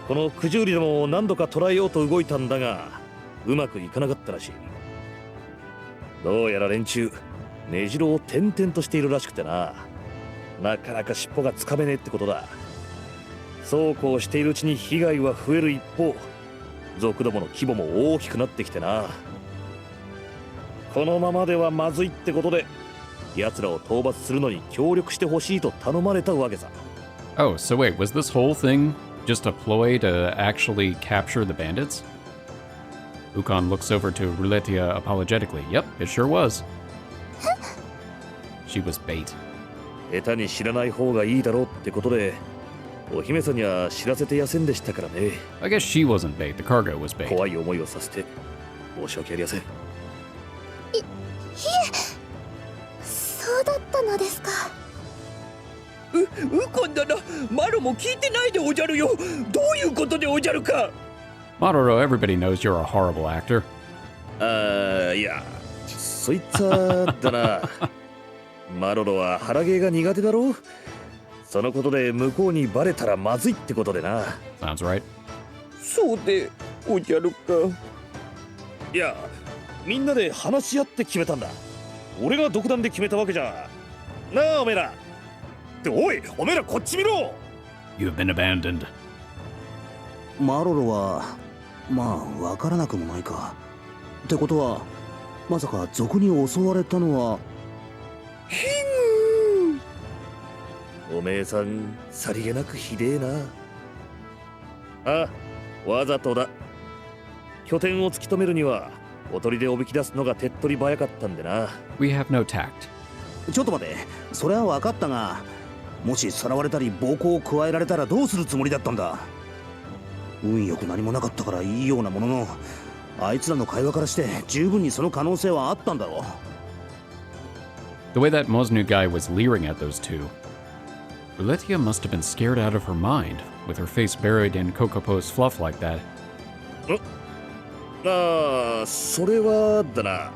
この九十里でも何度か捕らえようと動いたんだがうまくいかなかったらしい。どうやら連中根城を転々としているらしくてな。なかなか尻尾がつかめねえってことだ。そうこうしているうちに被害は増える一方、賊どもの規模も大きくなってきてな。このままではまずいってことで奴らを討伐するのに協力してほしいと頼まれたわけさ。 Oh, so wait, was this whole thing just a ploy to actually capture the bandits? Ukon looks over to Ruletia apologetically. Yep, it sure was. She was bait. 下手に知らない方がいいだろうってことでお姫さんには知らせてやせんでしたからね。 I guess she wasn't bait, the cargo was bait. 怖い思いをさせて申し訳ありません。そうだったのですか。ウコン殿、マロも聞いてないでおじゃるよ。どういうことでおじゃるか。 Maroro, everybody knows you're a horrible actor. いやそいつはだな。マロロは腹芸が苦手だろう。そのことで向こうにバレたらまずいってことでな。 Sounds right. そうでおじゃるか。いやみんなで話し合って決めたんだ。俺が独断で決めたわけじゃなあ。おめえらっておい、おめえらこっち見ろ。 You've been abandoned. マロロはまあわからなくもないか。ってことはまさか賊に襲われたのは。おめえさんさりげなくひでえな。あ、わざとだ。拠点を突き止めるにはおとりでおびき出すのが手っ取り早かったんでな。 We have no tact. ちょっと待て、それは分かったが、もしさらわれたり暴行を加えられたらどうするつもりだったんだ。運よく何もなかったからいいようなものの、あいつらの会話からして十分にその可能性はあったんだろう。 The way that Mosnu guy was leering at those two. Ruletia must have been scared out of her mind, with her face buried in Kokopo's fluff like that. ああ、それはだな。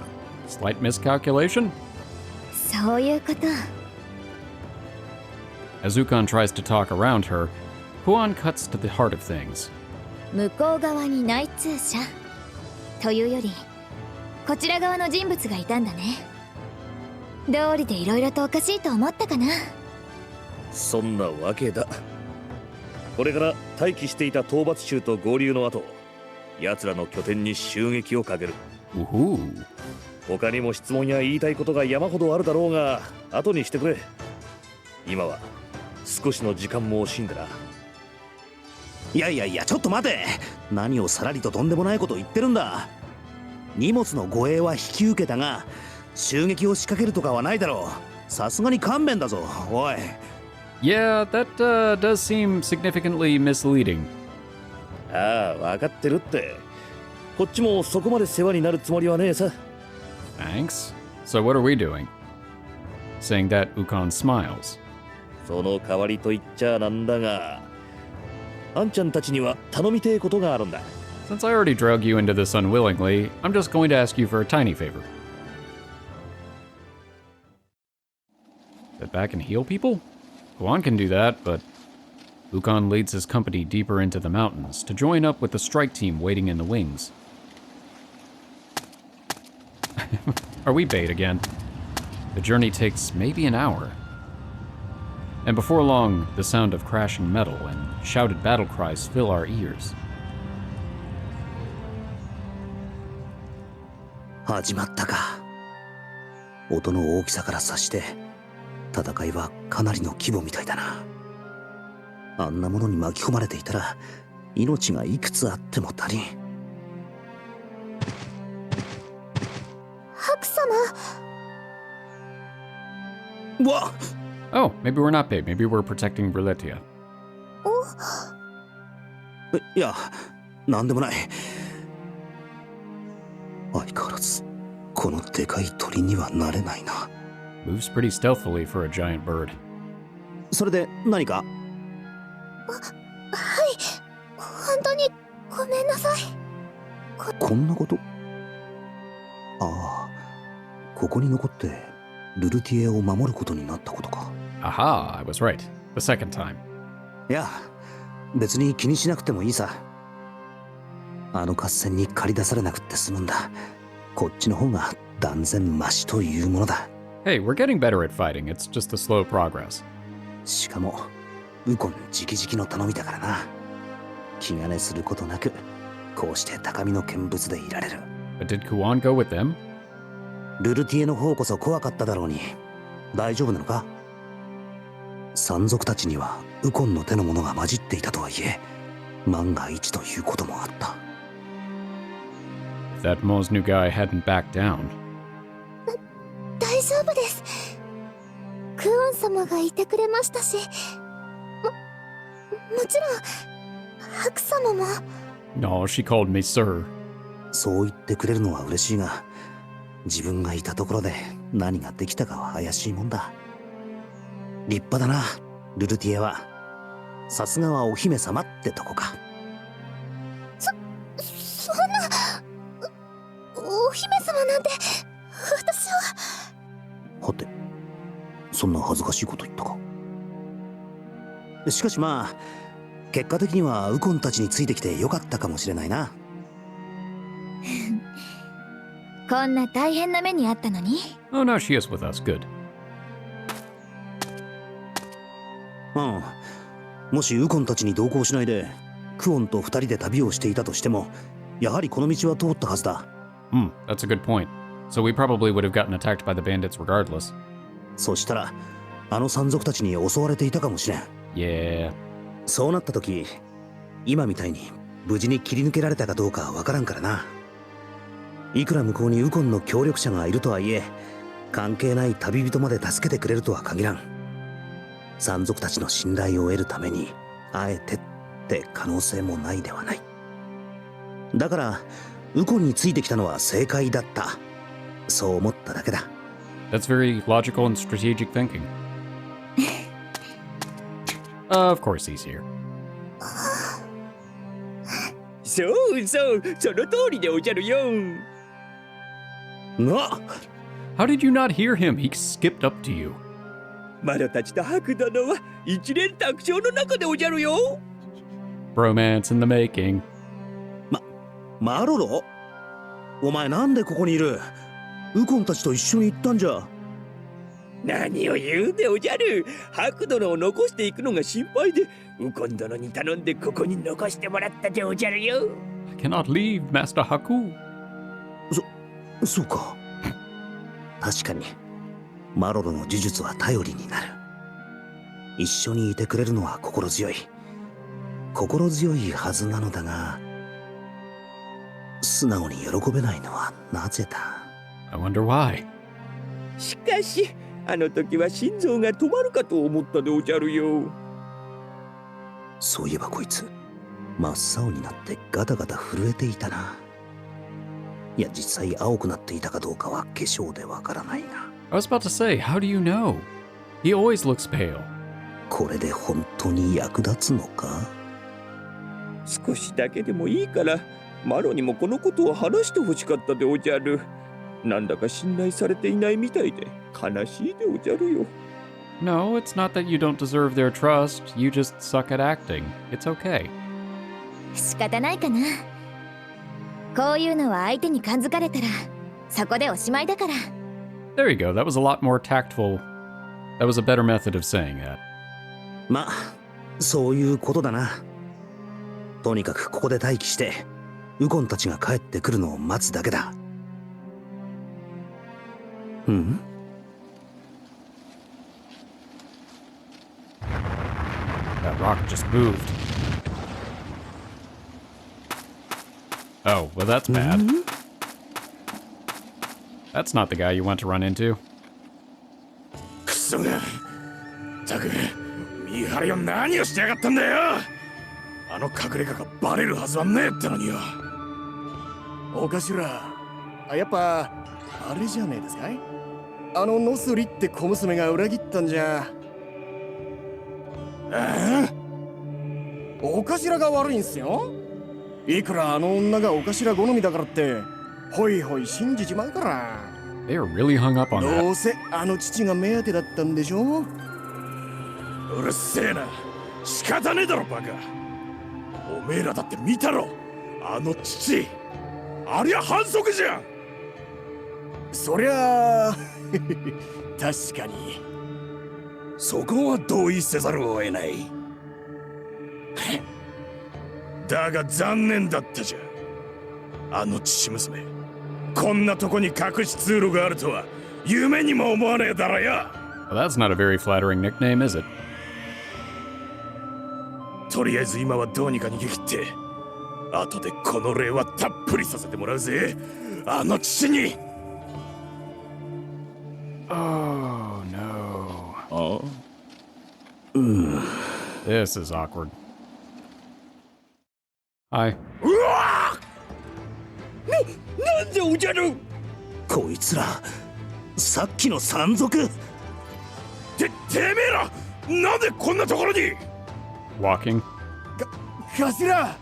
Slight miscalculation? そういうこと。 As Ukon tries to talk around her, Kuon cuts to the heart of things. 向こう側に内通者というよりこちら側の人物がいたんだね。道理でいろいろとおかしいと思ったかな。そんなわけだ。これから待機していた討伐衆と合流の後、奴らの拠点に襲撃をかける。 Woohoo. 他にも質問や言いたいことが山ほどあるだろうが後にしてくれ。今は少しの時間も惜しいんだな。いやいやいや、ちょっと待て。何をさらりととんでもないことを言ってるんだ。荷物の護衛は引き受けたが襲撃を仕掛けるとかはないだろう。さすがに勘弁だぞ、おい。 Yeah, that does seem significantly misleading. ああ、分かってるって。こっちもそこまで世話になるつもりはねえさ。 Thanks. So what are we doing? Saying that, Ukon smiles. その代わりと言っちゃなんだが、あんちゃんたちには頼みてえことがあるんだ。 Since I already drug you into this unwillingly, I'm just going to ask you for a tiny favor. Sit back and heal people? Kuon can do that, but Ukon leads his company deeper into the mountains to join up with the strike team waiting in the wings. Are we bait again? The journey takes maybe an hour. And before long, the sound of crashing metal and shouted battle cries fill our ears. 始まったか。音の大きさから察して戦いはかなりの規模みたいだな。あんなものに巻き込まれていたら命がいくつあっても足りん。ハク様。うわっ、 Oh, maybe we're not bait. Maybe we're protecting Ruletia. いや、なんでもない。相変わらずこのでかい鳥にはなれないな。 Moves pretty stealthily for a giant bird. それで何か？はい、本当にごめんなさい。こんなこと？ああ、ここに残ってルルティエを守ることになったことか。Aha, I was right. The second time. いや、別に気にしなくてもいいさ。あの合戦に駆り出されなくって済むんだ。こっちの方が断然マシというものだ。Hey, we're getting better at fighting. It's just a slow progress. しかもウコン直々の頼みだからな。気兼ねすることなくこうして高みの見物でいられる。 But did Kuon go with them? ルルティエの方こそ怖かっただろうに。大丈夫なのか？山賊たちにはウコンの手の者が混じっていたとはいえ、万が一ということもあった。 If that Mo's new guy hadn't backed down. 大丈夫です。クオン様がいてくれましたし、もちろんハク様も。 No, she called me sir. そう言ってくれるのは嬉しいが、自分がいたところで何ができたかは怪しいもんだ。立派だな、ルルティエは。さすがはお姫様ってとこか。そんな、お姫様なんて、私は。はて、そんな恥ずかしいこと言ったか。しかしまあ、結果的にはウコンたちについてきてよかったかもしれないな。こんな大変な目にあったのに。Oh, no, she is with us. Good. うん。もしウコンたちに同行しないでクオンと二人で旅をしていたとしても、やはりこの道は通ったはずだ。That's a good point. So we probably would have gotten attacked by the bandits regardless. そしたらあの山賊たちに襲われていたかもしれん。 Yeah. そうなった時、今みたいに無事に切り抜けられたかどうかはわからんからな。いくら向こうにウコンの協力者がいるとはいえ、関係ない旅人まで助けてくれるとは限らん。山賊たちの信頼を得るためにあえてって可能性もないではない。だからウコンについてきたのは正解だった、そう思っただけだ。 That's very logical and strategic thinking. Of course he's here. そうそう、その通りでおじゃるよ。な、 How did you not hear him? He skipped up to you. マロたちとハク殿は一連卓上の中でおじゃるよ。Bromance in the making. マロロ、お前なんでここにいる？ウコンたちと一緒に行ったんじゃ。何を言うでおじゃる。ハク殿を残していくのが心配で、ウコン殿に頼んでここに残してもらったでおじゃるよ。I cannot leave, Master Haku. そうか。確かにマロロの呪術は頼りになる。一緒にいてくれるのは心強いはずなのだが、素直に喜べないのはなぜだ。 I wonder why. しかしあの時は心臓が止まるかと思ったでおじゃるよ。そういえばこいつ真っ青になってガタガタ震えていたな。いや、実際青くなっていたかどうかは化粧でわからないが。 I was about to say, how do you know? He always looks pale. これで本当に役立つのか？少しだけでもいいからマロにもこのことを話してほしかったでおじゃる。なんだか信頼されていないみたいで悲しいでおじゃるよ。 No, it's not that you don't deserve their trust. You just suck at acting. It's okay. 仕方ないかな。こういうのは相手に感づかれたらそこでおしまいだから。 There you go. That was a lot more tactful. That was a better method of saying that. まあそういうことだな。とにかくここで待機してウコンたちが帰ってくるのを待つだけだ。うん？ That rock just moved. Oh, well that's bad. That's not the guy you want to run into. クソが。たく、見張りを何をしてやがったんだよ。あの隠れ家がバレるはずはねえってのによ。お頭、やっぱあれじゃねえですかい？あのノスリって小娘が裏切ったんじゃ。お頭が悪いんすよ。いくらあの女がお頭好みだからってほいほい信じちまうから。 They are really hung up on ど that. うせあの父が目当てだったんでしょ。うるせえな。仕方ねえだろバカ。おめえらだって見たろ、あの父。ありゃ反則じゃん。そりゃあ確かに。そこは同意せざるを得ない。だが残念だったじゃん。あの父娘、こんなとこに隠し通路があるとは夢にも思わねえだろよ。 Well, that's not a very flattering nickname, is it? とりあえず今はどうにか逃げ切って、後でこの礼はたっぷりさせてもらうぜ、あの父に。Oh no. ああ、This is awkward. Hi. うわなんでおじゃる。こいつらさっきの山賊。てめえらなんでこんなところに。 Walking. 頭、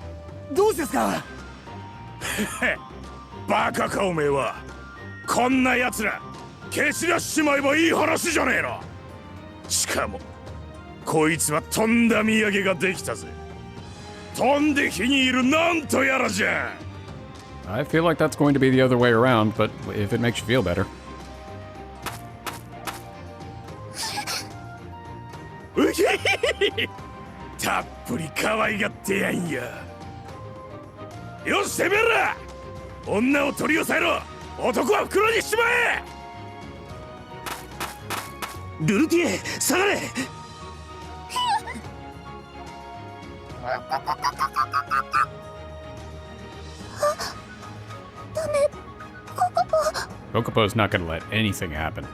どうしてですか？バカかおめえは。こんな奴ら蹴散らしちまえばいい話じゃねえの。しかもこいつはとんだ土産ができたぜ。飛んで火にいるなんとやらじゃ。 I feel like that's going to be the other way around, but if it makes you feel better. うひひひ、たっぷり可愛がってやんや。よしてめえら、女を取り押さえろ。男は袋にしちまえ。ルルティエ、下がれ。ダメ、ココポ。 Kokopo's not going to let anything happen.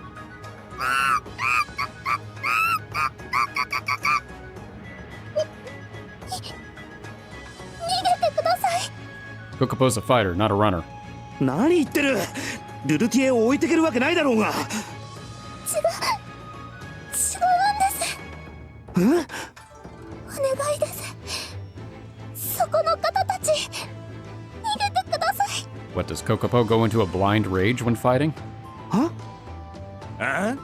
逃げてください。 Kokopo's a fighter, not a runner. 何言ってる。ルルティエを置いてけるわけないだろうが。違うんです。お願いです。そこの方たち、逃げてください。 What, does Kokopo go into a blind rage when fighting? は？あ？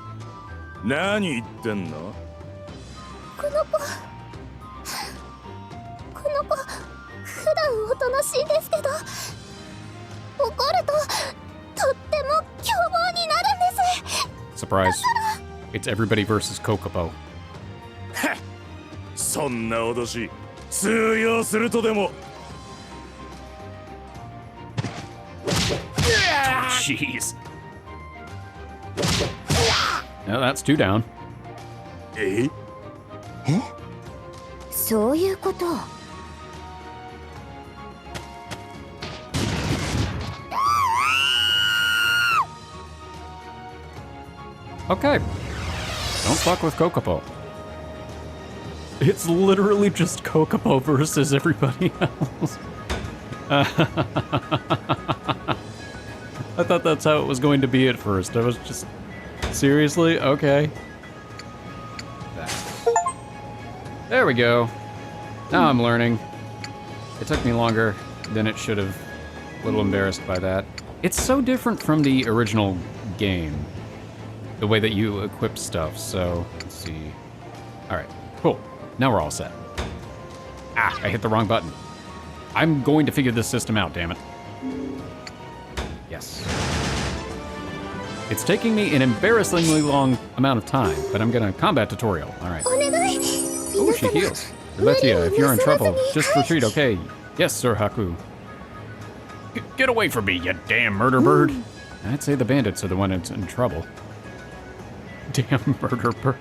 何言ってんの？この子、普段おとなしいですけど、怒るととっても凶暴になるんです。 Surprise. It's everybody versus Kokopo. そんな脅し通用するとでも。 Jeez. Now that's two down. え？そういうこと。 Okay. Don't fuck with Kokopo. It's literally just Kokopo versus everybody else. I thought that's how it was going to be at first. I was just... Seriously? Okay. There we go. Now I'm learning. It took me longer than it should have. A little embarrassed by that. It's so different from the original game. The way that you equip stuff, so let's see. All right, cool. Now we're all set. Ah, I hit the wrong button. I'm going to figure this system out, damn it. Yes. It's taking me an embarrassingly long amount of time, but I'm gonna combat tutorial. All right. Oh, she heals. Letia, if you're in trouble, just retreat, okay? Yes, Sir Haku. Get away from me, you damn murder bird. I'd say the bandits are the one that's in trouble. Damn murder bird.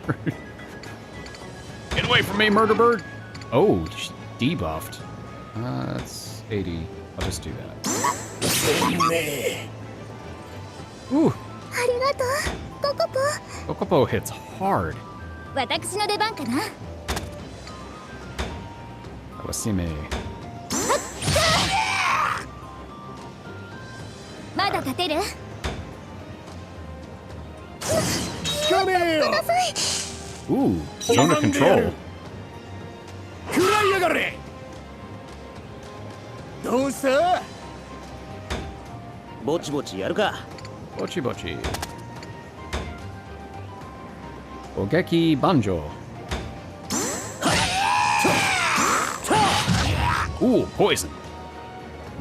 Get away from me, murder bird! Oh, she's debuffed. That's 80. I'll just do that. Ooh. ありがとう、ココポ。 Kokopo hits hard. 私の出番かな。Kawasime. まだ立てる？聞かねえよ。 Ooh, zone of control. 食らいやがれ。どうした？ぼちぼちやるか。 Bochi bochi. Ogeki banjo. Ooh, poison.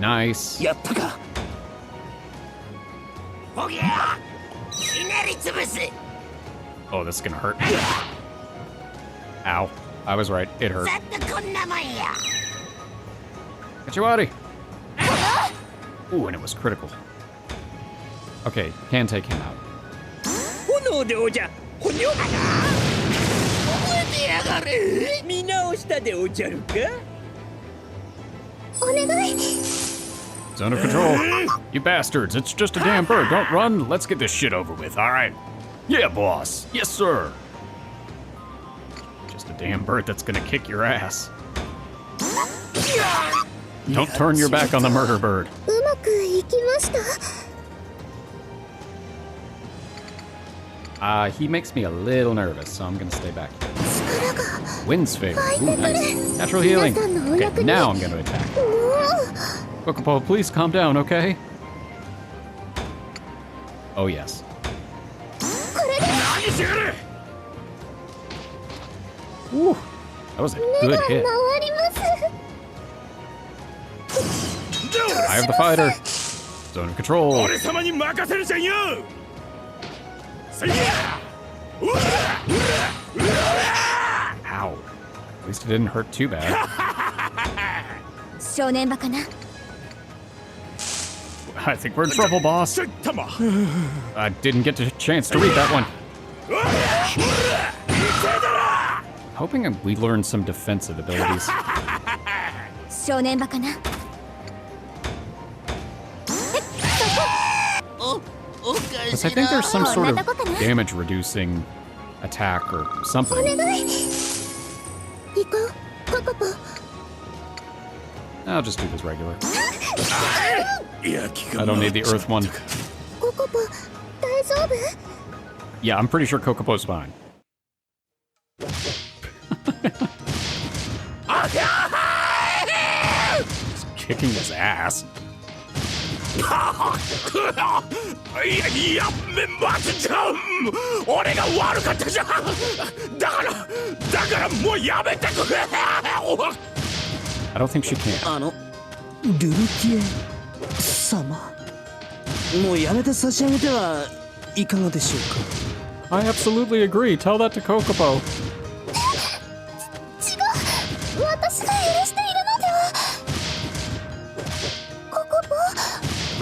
Nice. やったか。 Oh, this is gonna hurt. Ow. I was right. It hurt. Kachiwari! Ooh, and it was critical. Okay, can take him out. 炎でおじゃほにょ覚えてやがれ。見直したでおじゃるか。お願い。 Zone of control. You bastards, it's just a damn bird. Don't run. Let's get this shit over with, alright? Yeah, boss. Yes, sir. Just a damn bird that's gonna kick your ass. Don't turn your back on the murder bird. うまくいきました。 He makes me a little nervous, so I'm gonna stay back here. Wind's favor. Ooh, nice. Natural healing. Okay, now I'm gonna attack. Kokopo, please calm down, okay? Oh, yes. Woo, that was a good hit. 回ります。 I have the fighter. Zone of control. 俺様に任せるじゃんよ。せいや。 Ow. At least it didn't hurt too bad. 正念場かな。 I think we're in trouble, boss. たま。 I didn't get a chance to read that one. Hoping we learn some defensive abilities. 正念場かな。 Because I think there's some sort of damage reducing attack or お something. 願い。行こう、ココポ。 I'll just do this regular. いや気が I don't need the earth one. ココポ、大丈夫？ Yeah, I'm pretty sure Kokopo's fine. Just kicking his ass. いやめ待つじゃん。俺が悪かったじゃん。だからもうやめてくれ。 I don't think she can. ルルティエ様、もうやめて差し上げてはいかがでしょうか。 I absolutely agree. Tell that to Kokopo. 違う、私が許しているのでは。ココポ、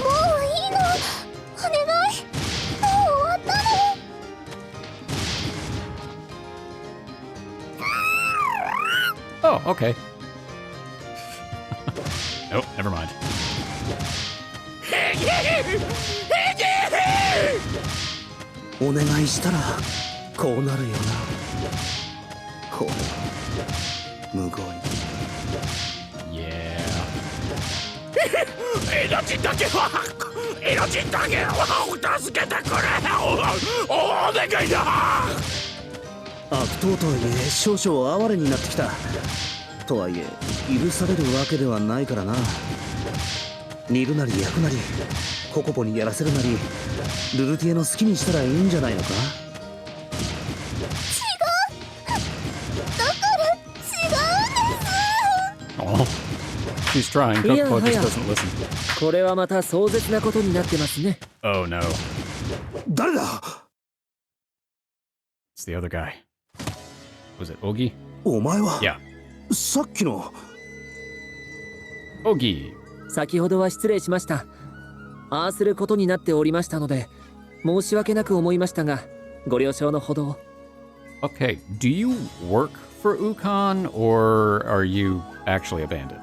もういいの。お願い。もう終わったの。 Oh, okay. Nope, never mind. お願いしたらこうなるよな。こう無言。 Yeah. 命だけは助けてくれ。お願いだ。悪党とはいえ少々哀れになってきた。とはいえ許されるわけではないからな。煮るなり焼くなりココポにやらせるなりルルティエの好きにしたらいいんじゃないのか。Oh, she's trying. Kokopo just doesn't listen. これはまた壮絶なことになってますね。 Oh no. 誰だ。 It's the other guy. Was it Ogi? お前は。 Yeah. さっきの。 Ogi. 先ほどは失礼しました。ああすることになっておりましたので、申し訳なく思いましたが、ご了承のほどを。Okay, do you work for Ukon or are you actually a bandit?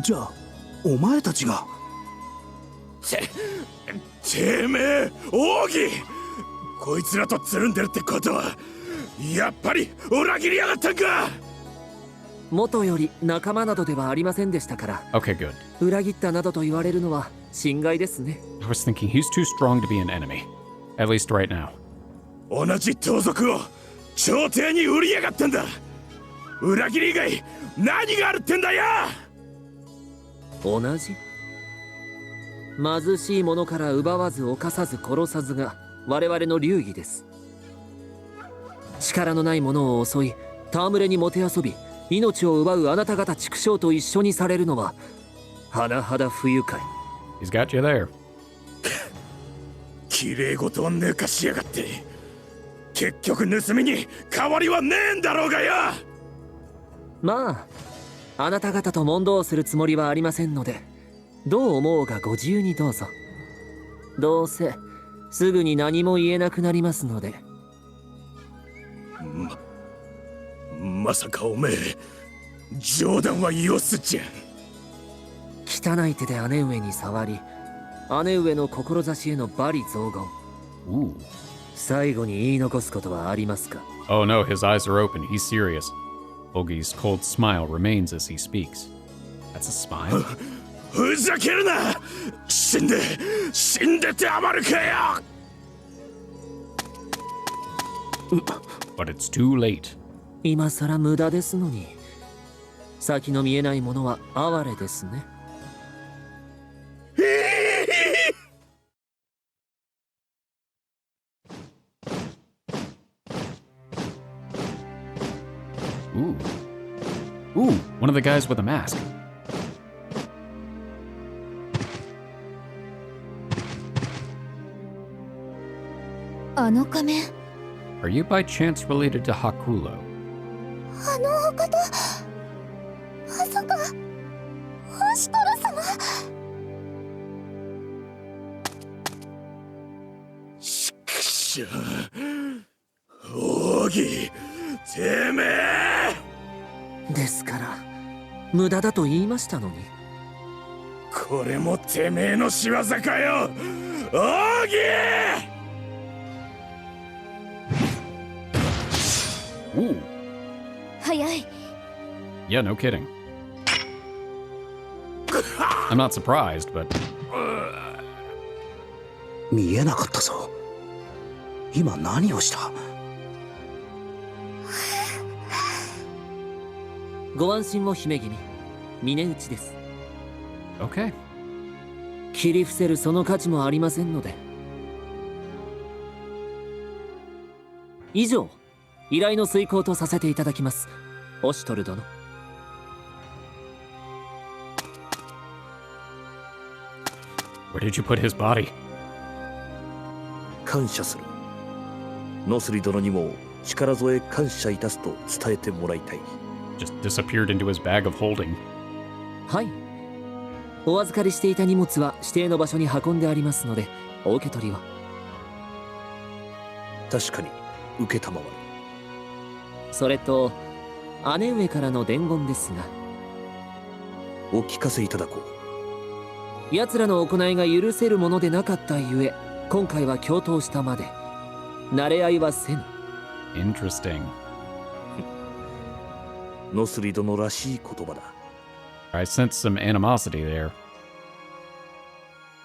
じゃあお前たちが。てめえ奥義、こいつらとつるんでるってことはやっぱり裏切りやがったんか。元より仲間などではありませんでしたから。 Okay, good. 裏切ったなどと言われるのは心外ですね。 I was thinking he's too strong to be an enemy. At least right now. 同じ盗賊を朝廷に売りやがったんだ。裏切り以外何があるってんだよ。同じ。貧しい者から奪わず犯さず殺さずが我々の流儀です。力のない者を襲い戯れにもてあそび命を奪うあなた方畜生と一緒にされるのは甚だ不愉快。 He's got you there. 綺麗事を抜かしやがって。結局盗みに変わりはねえんだろうがよ。まああなた方と問答するつもりはありませんので、どう思うがご自由にどうぞ。どうせすぐに何も言えなくなりますので。まさかおめえ冗談はよすじゃん。汚い手で姉上に触り、姉上の志への罵詈雑言。 Ooh. 最後に言い残すことはありますか？ Oh no, his eyes are open. He's serious. Ogi's cold smile remains as he speaks. That's a smile? ふざけるな。死んでて余るかよ。 But it's too late. 今さら無駄ですのに。先の見えないものは哀れですね。Ooh. Ooh, one of the guys with a mask. Are you by chance related to Hakulo? あのお方、まさかホシトラ様。しくしょ奥義てめえ。ですから無駄だと言いましたのに。これもてめえの仕業かよ奥義。 Ooh. 早い。 Yeah, no kidding. I'm not surprised, but 見えなかったぞ。今何をした？ご安心を姫君、峰打ちです。 okay. 切り伏せるその価値もありませんので。以上、依頼の遂行とさせていただきます。オシュトル殿。 Where did you put his body? 感謝する。ノスリ殿にも力添え感謝いたすと伝えてもらいたい。 Just disappeared into his bag of holding. はい。お預かりしていた荷物は指定の場所に運んでありますので、お受け取りは。確かに受けたまわる。それと姉上からの伝言ですが、お聞かせいただこう。奴らの行いが許せるものでなかったゆえ、今回は共闘したまで慣れ合いはせぬ。 Interesting. ノスリ殿らしい言葉だ。I sense some animosity there.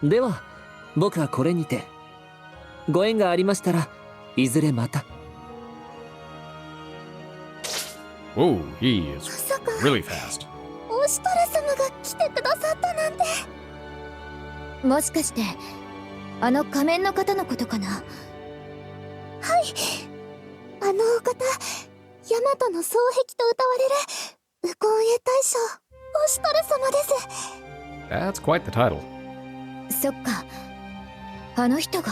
では僕はこれにて。ご縁がありましたらいずれまた。 Whoa, he is really fast. オシトラ様が来てくださったなんて。もしかしてあの仮面の方のことかな。はい、あのお方、ヤマトの双璧と歌われるウコンへ大将オシトラ様です。 That's quite the title. そっか、あの人が。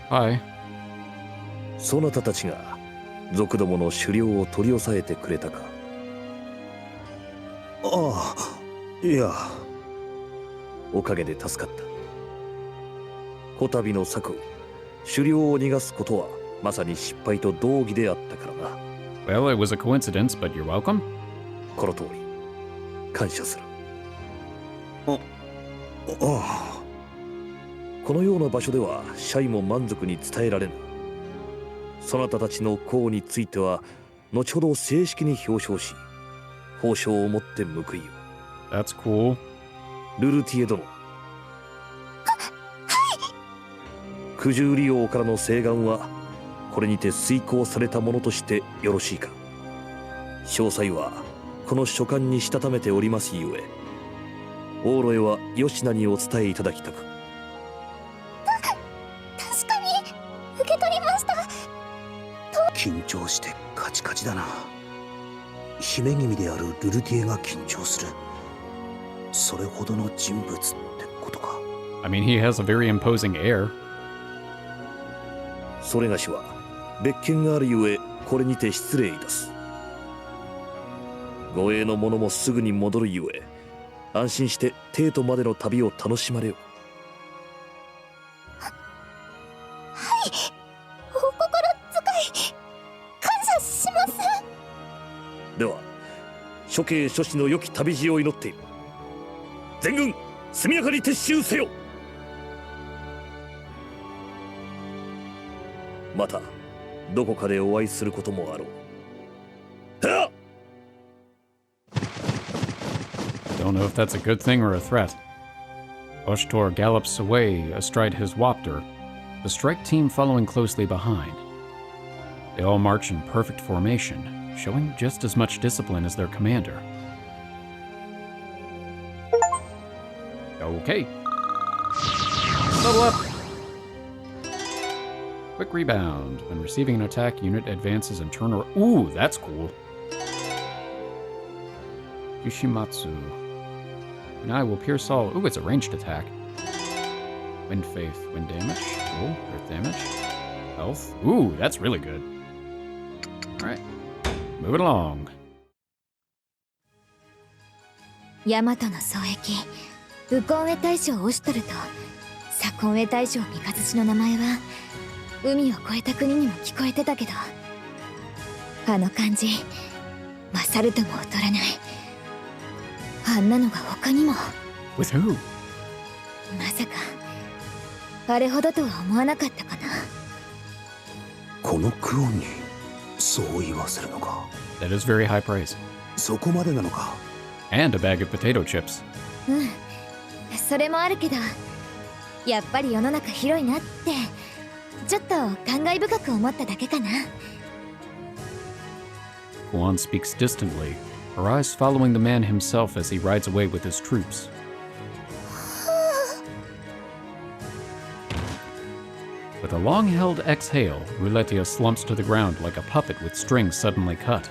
Hi. そなたたちが族どもの狩猟を取り押さえてくれたか。ああ、いや。おかげで助かった。こたびの策、狩猟を逃がすことはまさに失敗と同義であったからな。Well, it was a coincidence, but you're welcome. この通り感謝する。ああ。このような場所ではシャイも満足に伝えられぬ。そなたたちの功については後ほど正式に表彰し、褒章をもって報いよ。 That's cool. ルルティエ殿。九十里王からの請願はこれにて遂行されたものとしてよろしいか。詳細はこの書簡にしたためておりますゆえ、往路へは吉名にお伝えいただきたく。確かに受け取りました。緊張してカチカチだな。姫君であるルルティエが緊張する。それほどの人物ってことか。 I mean, he has a very imposing air. それがしは別件があるゆえ、これにて失礼いたす。護衛の者もすぐに戻るゆえ、安心して帝都までの旅を楽しまれよ。お心遣い感謝します。では諸兄諸子の良き旅路を祈っている。全軍速やかに撤収せよ。またどこかでお会いすることもあろう。はっ！ Don't know if that's a good thing or a threat. Oshtor gallops away astride his waptor, the strike team following closely behind. They all march in perfect formation, showing just as much discipline as their commander. Okay. Level up! Quick rebound. When receiving an attack, unit advances and turn around. Ooh, that's cool. Yushimatsu. And I will pierce all. Ooh, it's a ranged attack. Wind Faith, wind damage. Cool. Earth damage. Health. Ooh, that's really good. Alright. Moving along. ヤマトの双璧ウコンエ大将オシュトルとサコンエ大将三日月の名前は海を越えた国にも聞こえてたけど、あの感じ勝るとも劣らない。あんなのが他にも。 With who? まさかあれほどとは思わなかったかな。このクオンにそう言わせるのか。 That is very high praise. そこまでなのか。 And a bag of potato chips. それもあるけど、やっぱり世の中広いなってちょっと感慨深く思っただけかな。 Kuon speaks distantly, her eyes following the man himself as he rides away with his troops. With a long-held exhale, Ruletia slumps to the ground like a puppet with strings suddenly cut.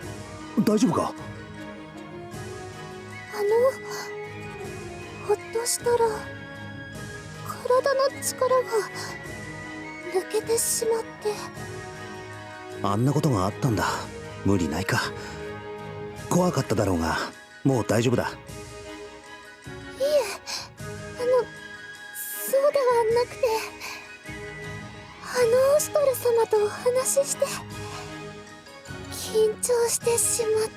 大丈夫か。ひょっとしたら体の力が抜けてしまって。あんなことがあったんだ。無理ないか。怖かっただろうが、もう大丈夫だ。いえ、そうではなくて、オシュトル様とお話しして緊張してしまっ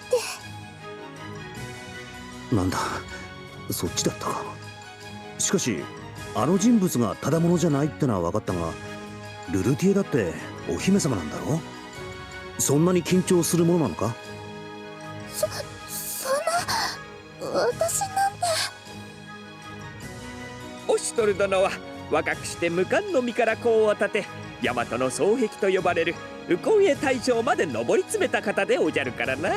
て。なんだ、そっちだったか。しかしあの人物がただ者じゃないってのは分かったが、ルルティエだってお姫様なんだろ。そんなに緊張するものなのか。そんな、私なんて。オシュトル殿は若くして無冠の身から功を立て、大和の双璧と呼ばれるウコンエ大将まで上り詰めた方でおじゃるからな。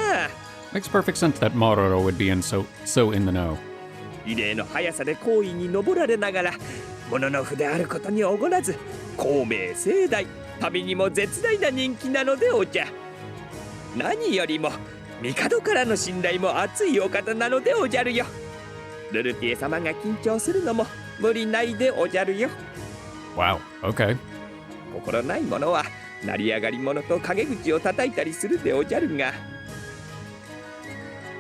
Makes perfect sense that Mororo would be so in the know. 異例の速さで皇位に上られながら、物の筆であることにおごらず、孔明盛大、民にも絶大な人気なのでおじゃ。何よりも帝からの信頼も厚いお方なのでおじゃるよ。ルルティエ様が緊張するのも無理ないでおじゃるよ。 Wow, okay. 心ない者は成り上がり者と陰口を叩いたりするでおじゃるが。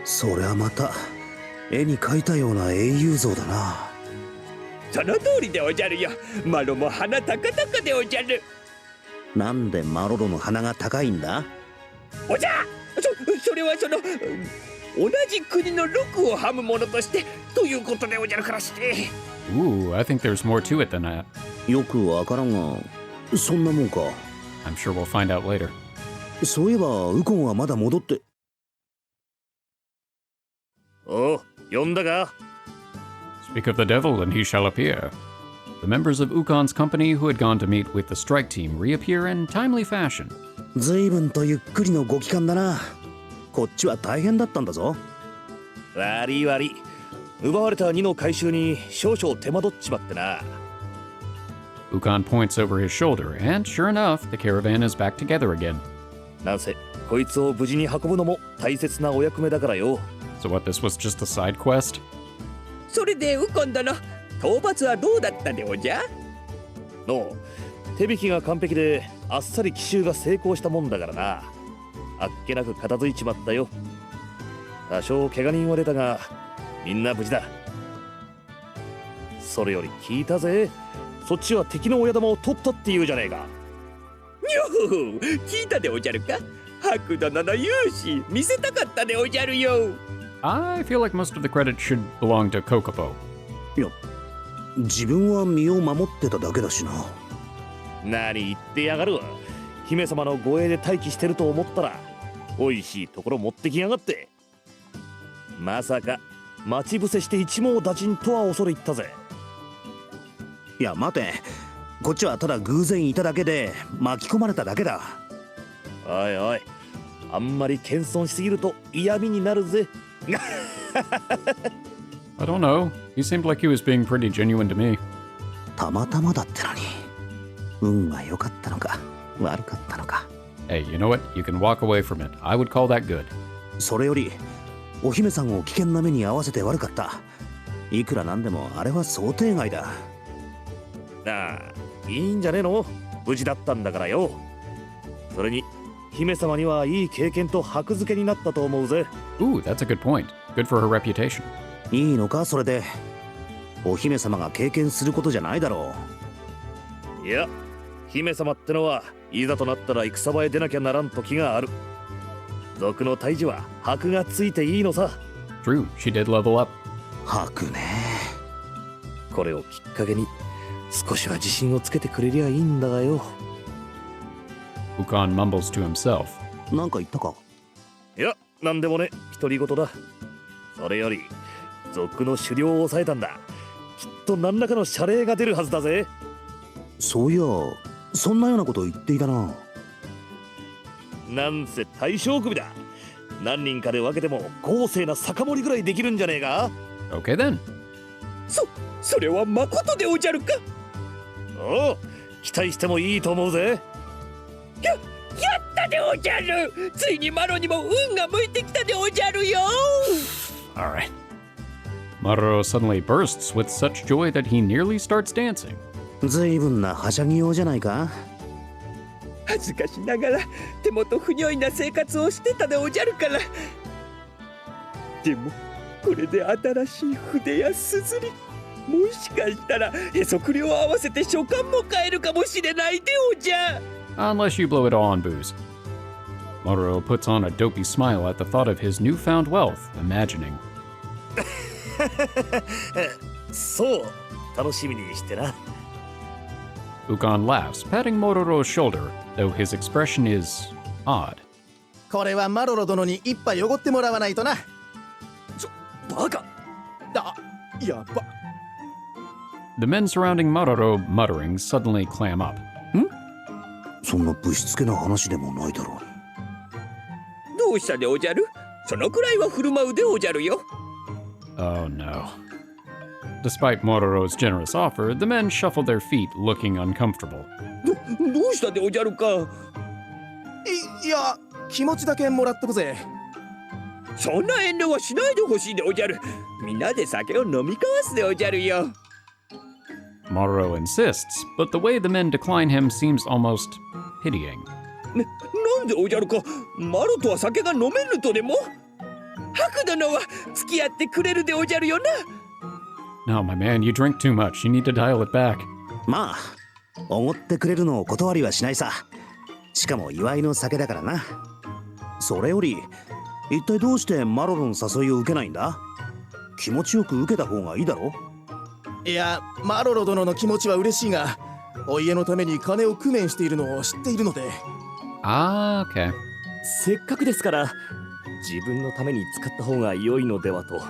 そりゃまた絵に描いたような英雄像だな。その通りでおじゃるよ。マロも鼻高々でおじゃる。なんでマロロの鼻が高いんだ。おじゃ、それは同じ国の禄をはむ者としてということでおじゃるからして。 Ooh, I think there's more to it than that. よくわからんが、そんなもんか。I'm sure we'll find out later. そういえばウコンはまだ戻って。おう、呼んだか？ Speak of the devil and he shall appear. The members of Ukon's company who had gone to meet with the strike team reappear in timely fashion. 随分とゆっくりのご帰還だな。こっちは大変だったんだぞ。悪い悪い。奪われた2の回収に少々手間取っちまってな。Ukon points over his shoulder, and sure enough, the caravan is back together again. なんせこいつを無事に運ぶのも大切なお役目だからよ。 So what, this was just a side quest? それでウコン殿、討伐はどうだったでおじゃ？の手引きが完璧であっさり奇襲が成功したもんだからな。あっけなく片付いちまったよ。多少怪我人は出たがみんな無事だ。それより聞いたぜ、そっちは敵の親玉を取ったって言うじゃねえか。にょほ、聞いたでおじゃるか？ハク殿の勇姿見せたかったでおじゃるよ。I feel like most of the credit should belong to Kokopo. いや、自分は身を守ってただけだしな。何言ってやがるわ。姫様の護衛で待機してると思ったらおいしいところ持ってきやがって。まさか待ち伏せして一網打尽とは恐れ入ったぜ。いや待て、こっちはただ偶然いただけで巻き込まれただけだ。おいおい、あんまり謙遜しすぎると嫌味になるぜ。I don't know. He seemed like he was being pretty genuine to me. たまたまだってのに、運が良かったのか悪かったのか。Hey, you know what? You can walk away from it. I would call that good. それよりお姫さんを危険な目に遭わせて悪かった。いくらなんでもあれは想定外だ。なあ、いいんじゃねえの？無事だったんだからよ。それに姫様にはいい経験と箔付けになったと思うぜ。Ooh, that's a good point. Good for her reputation. いいのかそれで。お姫様が経験することじゃないだろう。いや、姫様ってのはいざとなったら戦場へ出なきゃならん時がある。族の退治は箔がついていいのさ。True, she did level up. 箔ね。これをきっかけに少しは自信をつけてくれりゃいいんだがよ。Ukon mumbles to himself. なんか言ったか？いや、なんでもね、独り言だ。それより族の狩猟を抑えたんだ。きっと何らかの謝礼が出るはずだぜ。そういや、そんなようなことを言っていたな。なんせ大将首だ。何人かで分けても豪勢な酒盛りぐらいできるんじゃねえか。 Okay then. それはまことでおじゃるか？おう、期待してもいいと思うぜ。やったでおじゃる。ついにマロにも運が向いてきたでおじゃるよ。 All right. Maroro suddenly bursts with such joy that he nearly starts dancing. ずいぶんなはしゃぎようじゃないか。恥ずかしながら手元不如意な生活をしてたでおじゃるから。でもこれで新しい筆やすずり、もしかしたらへそくりを合わせて書簡も買えるかもしれないでおじゃ。 Unless you blow it all on booze. Maroro puts on a dopey smile at the thought of his newfound wealth, imagining. そう、楽しみにしてな。Ukon laughs, patting Mororo's shoulder, though his expression is odd. これはマロロ殿に一杯おごってもらわないとな。バカ。やば。The men surrounding Maroro, muttering, suddenly clam up. そんなぶしつけな話でもないだろうに。どうしたでおじゃる？そのくらいは振る舞うでおじゃるよ。Oh no. Despite Mororo's generous offer, the men shuffle their feet, looking uncomfortable. どうしたでおじゃるか？いや、気持ちだけもらっとくぜ。そんな遠慮はしないでほしいでおじゃる。みんなで酒を飲み交わすでおじゃるよ。Mororo insists, but the way the men decline him seems almost pitying. なんでおじゃるか？マロとは酒が飲めぬとでも？ハク殿は付き合ってくれるでおじゃるよな。No, my man, you drink too much. You need to dial it back. まあ、おごってくれるのを断りはしないさ。しかも祝いの酒だからな。それより、一体どうしてマロロの誘いを受けないんだ？気持ちよく受けた方がいいだろ？いや、マロロ殿の気持ちは嬉しいが、お家のために金を工面しているのを知っているので。Ah, okay. せっかくですから自分のために使った方が良いのではと。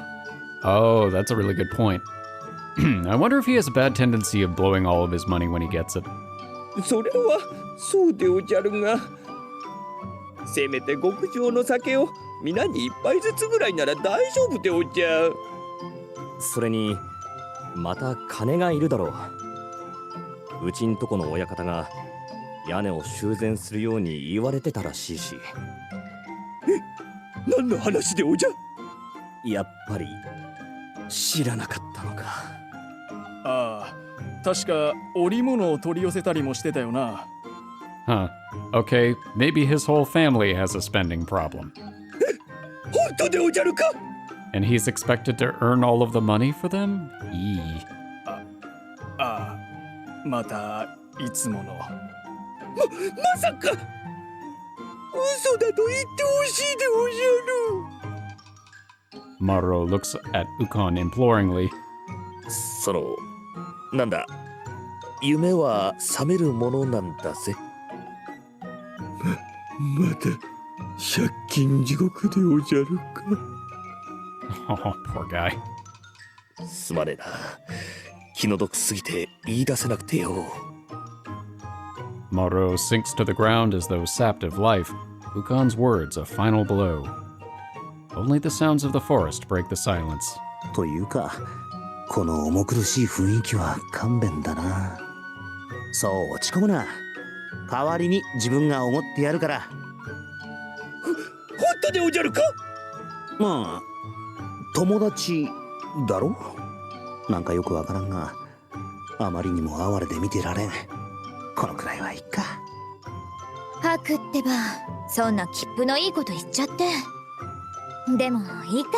Oh, that's a really good point. I wonder if he has a bad tendency of blowing all of his money when he gets it. それはそうでおじゃるが、せめて極上の酒を皆に一杯ずつぐらいなら大丈夫でおじゃ。それにまた金がいるだろう。うちんとこの親方が屋根を修繕するように言われてたらしいし。何の話でおじゃ。やっぱり知らなかったのか。ああ、確か織物を取り寄せたりもしてたよな。Huh. Okay, maybe his whole family has a spending problem. 本当でおじゃるか。 And he's expected to earn all of the money for them? Eee. ああ、またいつもの。まさか嘘だと言ってほしいでおじゃる。 Maro looks at Ukon imploringly. そのなんだ、夢は覚めるものなんだぜ。また借金地獄でおじゃるか。 Oh, poor guy. すまねえな、気の毒すぎて言い出せなくてよ。Maro sinks to the ground as though sapped of life. Ukon's words a final blow. Only the sounds of the forest break the silence. というか、この重苦しい雰囲気は勘弁だな。そう落ち込むな。代わりに自分がおごってやるから。本当でおじゃるか。まあ友達だろ。なんかよくわからんが、あまりにも哀れで見てられん。このくらいはいいか。ハクってば、そんな切符のいいこと言っちゃって。でもいいか。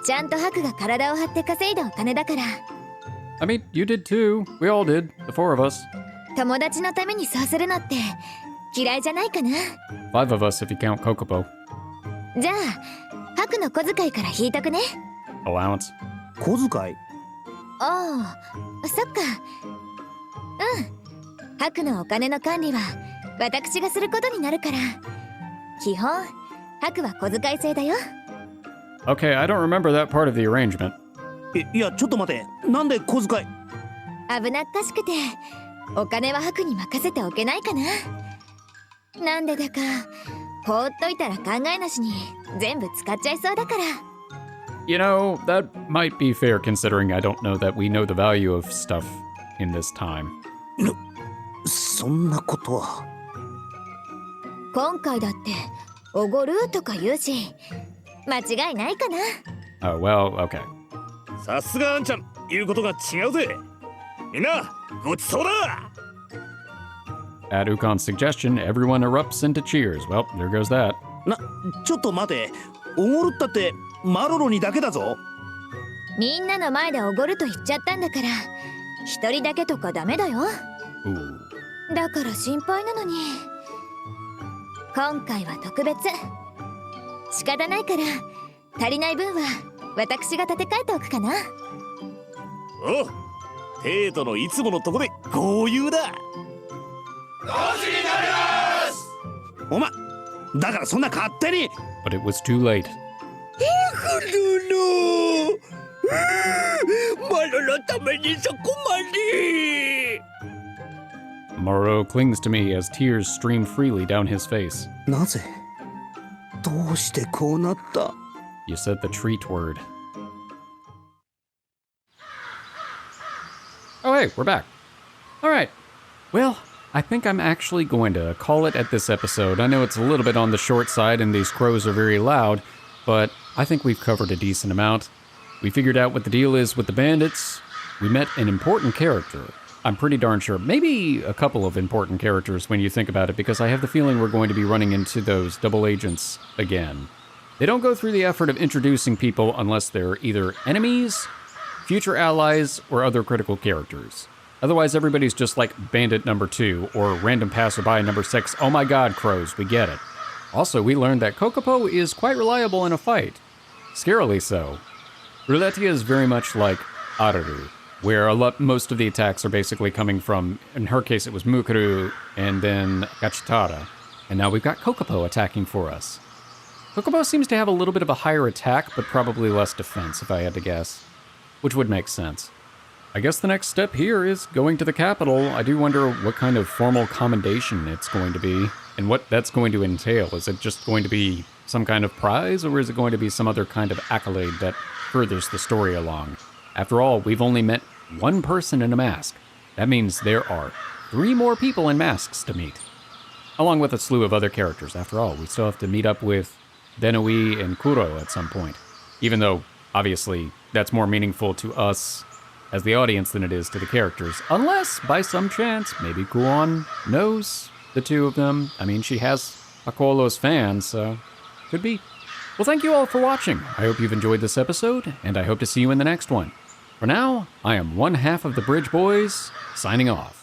ちゃんとハクが体を張って稼いだお金だから。 I mean, you did too. We all did. The four of us. 友達のためにそうするのって嫌いじゃないかな。 Five of us if you count Kokopo. じゃあハクの小遣いから引いとくね。 Allowance. 小遣い。ああ、そっか。うん。ハクのお金の管理は私がすることになるから。基本ハクは小遣い制だよ。 Okay, I don't remember that part of the arrangement. いやちょっと待て。なんで小遣い。危なっかしくてお金はハクに任せておけないかな。なんでだか放っといたら考えなしに全部使っちゃいそうだから。 You know, that might be fair considering I don't know that we know the value of stuff in this time. そんなことは。今回だっておごるとか言うし間違いないかな。 Oh, well, okay. さすがあんちゃん、言うことが違うぜ。みんなごちそうだ。 At Ukon's suggestion, everyone erupts into cheers. Well, there goes that. ちょっと待て。おごるったってマロロにだけだぞ。みんなの前でおごると言っちゃったんだから一人だけとかダメだよ。 Ooh. だから心配なのに。今回は特別。仕方ないから足りない分は私が立て替えておくかな。おう、テートのいつものとこで豪遊だ。お前だからそんな勝手に。 But it was too late. マロのためにそこまで。 Moro clings to me as tears stream freely down his face. なぜどうしてこうなった。 You said the treat word. Oh, hey, we're back. All right. Well, I think I'm actually going to call it at this episode. I know it's a little bit on the short side and these crows are very loud, but I think we've covered a decent amount. We figured out what the deal is with the bandits. We met an important character. I'm pretty darn sure. Maybe a couple of important characters when you think about it, because I have the feeling we're going to be running into those double agents again. They don't go through the effort of introducing people unless they're either enemies, future allies, or other critical characters. Otherwise, everybody's just like Bandit number 2 or Random Passerby number 6. Oh my god, crows, we get it. Also, we learned that Kokopo is quite reliable in a fight. Scarily so. Ruletia is very much like Araru. where most of the attacks are basically coming from, in her case it was Mukuru and then Gachitara. And now we've got Kokopo attacking for us. Kokopo seems to have a little bit of a higher attack, but probably less defense, if I had to guess. Which would make sense. I guess the next step here is going to the capital. I do wonder what kind of formal commendation it's going to be, and what that's going to entail. Is it just going to be some kind of prize, or is it going to be some other kind of accolade that furthers the story along? After all, we've only met one person in a mask. That means there are 3 more people in masks to meet. Along with a slew of other characters. After all, we still have to meet up with Denoi and Kuro at some point. Even though, obviously, that's more meaningful to us as the audience than it is to the characters. Unless, by some chance, maybe Kuon knows the 2 of them. I mean, she has Akolo's fans, so could be. Well, thank you all for watching. I hope you've enjoyed this episode, and I hope to see you in the next one. For now, I am one half of the Bridge Boys, signing off.